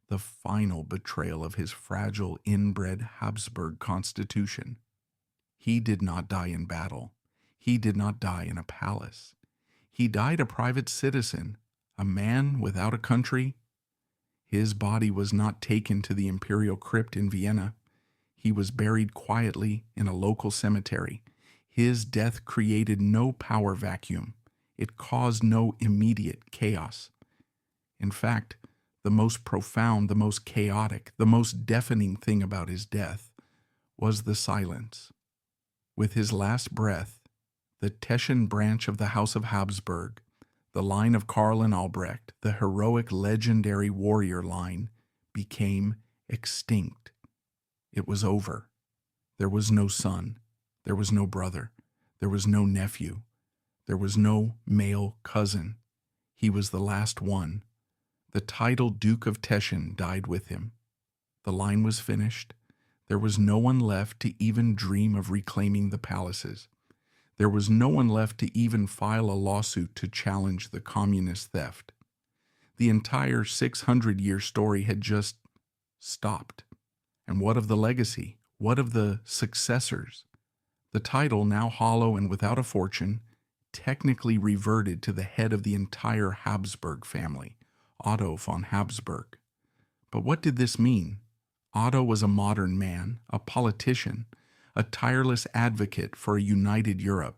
the final betrayal of his fragile, inbred Habsburg constitution. He did not die in battle. He did not die in a palace. He died a private citizen, a man without a country. His body was not taken to the imperial crypt in Vienna. He was buried quietly in a local cemetery. His death created no power vacuum. It caused no immediate chaos. In fact, the most profound, the most chaotic, the most deafening thing about his death was the silence. With his last breath, the Teschen branch of the House of Habsburg, the line of Karl and Albrecht, the heroic, legendary warrior line, became extinct. It was over. There was no son. There was no brother. There was no nephew. There was no male cousin. He was the last one. The title Duke of Teschen died with him. The line was finished. There was no one left to even dream of reclaiming the palaces. There was no one left to even file a lawsuit to challenge the communist theft. The entire 600-year story had just stopped. And what of the legacy? What of the successors? The title, now hollow and without a fortune, technically reverted to the head of the entire Habsburg family, Otto von Habsburg. But what did this mean? Otto was a modern man, a politician, a tireless advocate for a united Europe.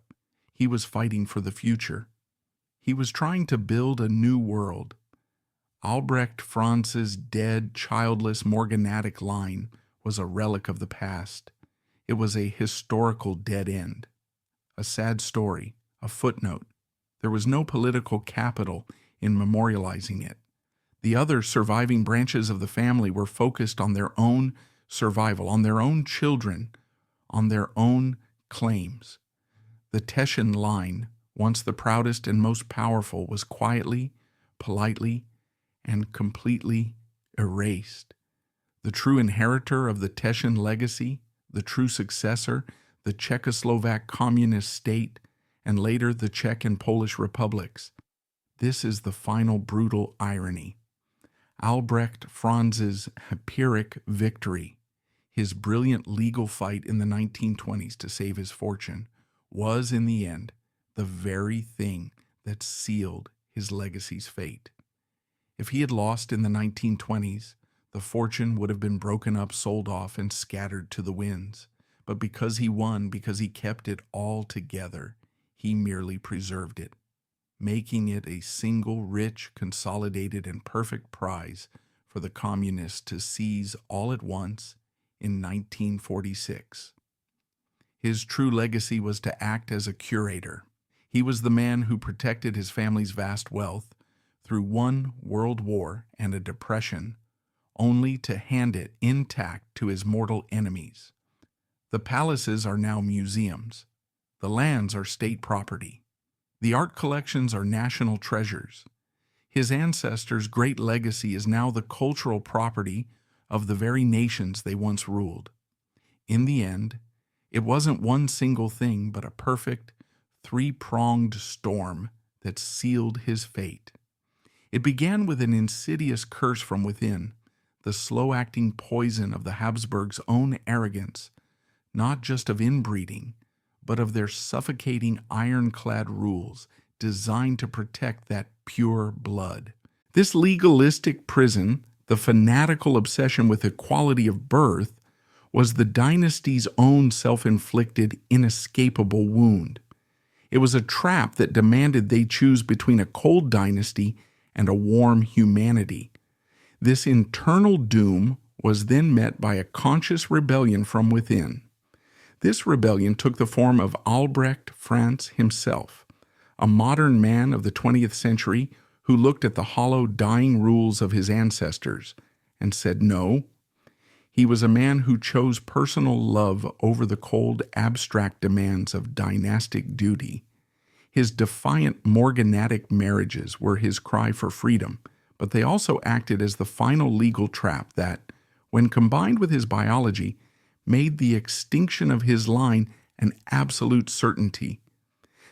He was fighting for the future. He was trying to build a new world. Albrecht Franz's dead, childless, morganatic line was a relic of the past. It was a historical dead end, a sad story, a footnote. There was no political capital in memorializing it. The other surviving branches of the family were focused on their own survival, on their own children, on their own claims. The Teschen line, once the proudest and most powerful, was quietly, politely, and completely erased. The true inheritor of the Teschen legacy, the true successor, the Czechoslovak communist state, and later the Czech and Polish republics. This is the final brutal irony. Albrecht Franz's Pyrrhic victory, his brilliant legal fight in the 1920s to save his fortune, was in the end the very thing that sealed his legacy's fate. If he had lost in the 1920s, the fortune would have been broken up, sold off, and scattered to the winds. But because he won, because he kept it all together, he merely preserved it, making it a single rich, consolidated, and perfect prize for the communists to seize all at once in 1946. His true legacy was to act as a curator. He was the man who protected his family's vast wealth through one world war and a depression, only to hand it intact to his mortal enemies. The palaces are now museums. The lands are state property. The art collections are national treasures. His ancestors' great legacy is now the cultural property of the very nations they once ruled. In the end, it wasn't one single thing, but a perfect, three-pronged storm that sealed his fate. It began with an insidious curse from within, the slow-acting poison of the Habsburgs' own arrogance, not just of inbreeding, but of their suffocating ironclad rules designed to protect that pure blood. This legalistic prison, the fanatical obsession with equality of birth, was the dynasty's own self-inflicted, inescapable wound. It was a trap that demanded they choose between a cold dynasty and a warm humanity. This internal doom was then met by a conscious rebellion from within. This rebellion took the form of Albrecht Franz himself, a modern man of the 20th century who looked at the hollow, dying rules of his ancestors and said no. He was a man who chose personal love over the cold, abstract demands of dynastic duty. His defiant morganatic marriages were his cry for freedom, but they also acted as the final legal trap that, when combined with his biology, made the extinction of his line an absolute certainty.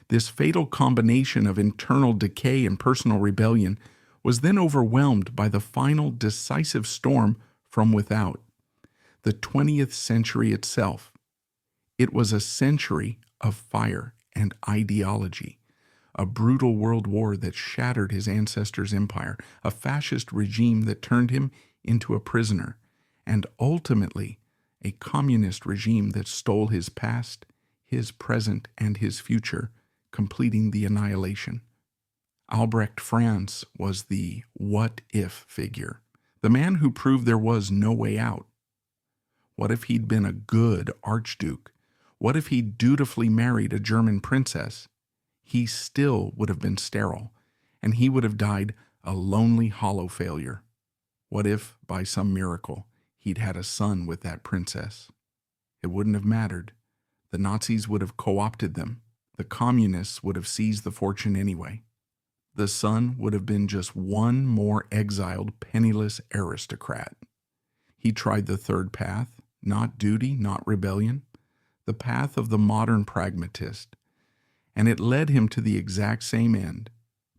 This fatal combination of internal decay and personal rebellion was then overwhelmed by the final decisive storm from without, the 20th century itself. It was a century of fire and ideology, a brutal world war that shattered his ancestors' empire, a fascist regime that turned him into a prisoner, and ultimately a communist regime that stole his past, his present, and his future, completing the annihilation. Albrecht Franz was the what-if figure, the man who proved there was no way out. What if he'd been a good archduke? What if he'd dutifully married a German princess? He still would have been sterile, and he would have died a lonely, hollow failure. What if, by some miracle, he'd had a son with that princess? It wouldn't have mattered. The Nazis would have co-opted them. The communists would have seized the fortune anyway. The son would have been just one more exiled, penniless aristocrat. He tried the third path, not duty, not rebellion, the path of the modern pragmatist, and it led him to the exact same end,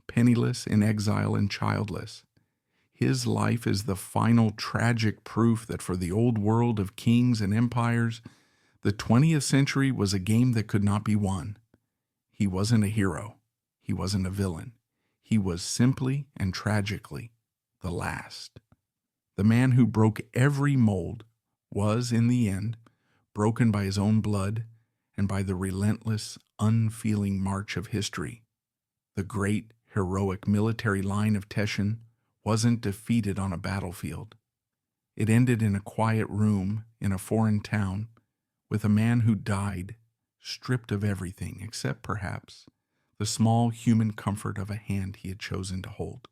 penniless, in exile, and childless. His life is the final tragic proof that for the old world of kings and empires, the 20th century was a game that could not be won. He wasn't a hero. He wasn't a villain. He was simply and tragically the last. The man who broke every mold was, in the end, broken by his own blood and by the relentless, unfeeling march of history. The great, heroic military line of Teschen wasn't defeated on a battlefield. It ended in a quiet room in a foreign town with a man who died, stripped of everything except, perhaps, the small human comfort of a hand he had chosen to hold.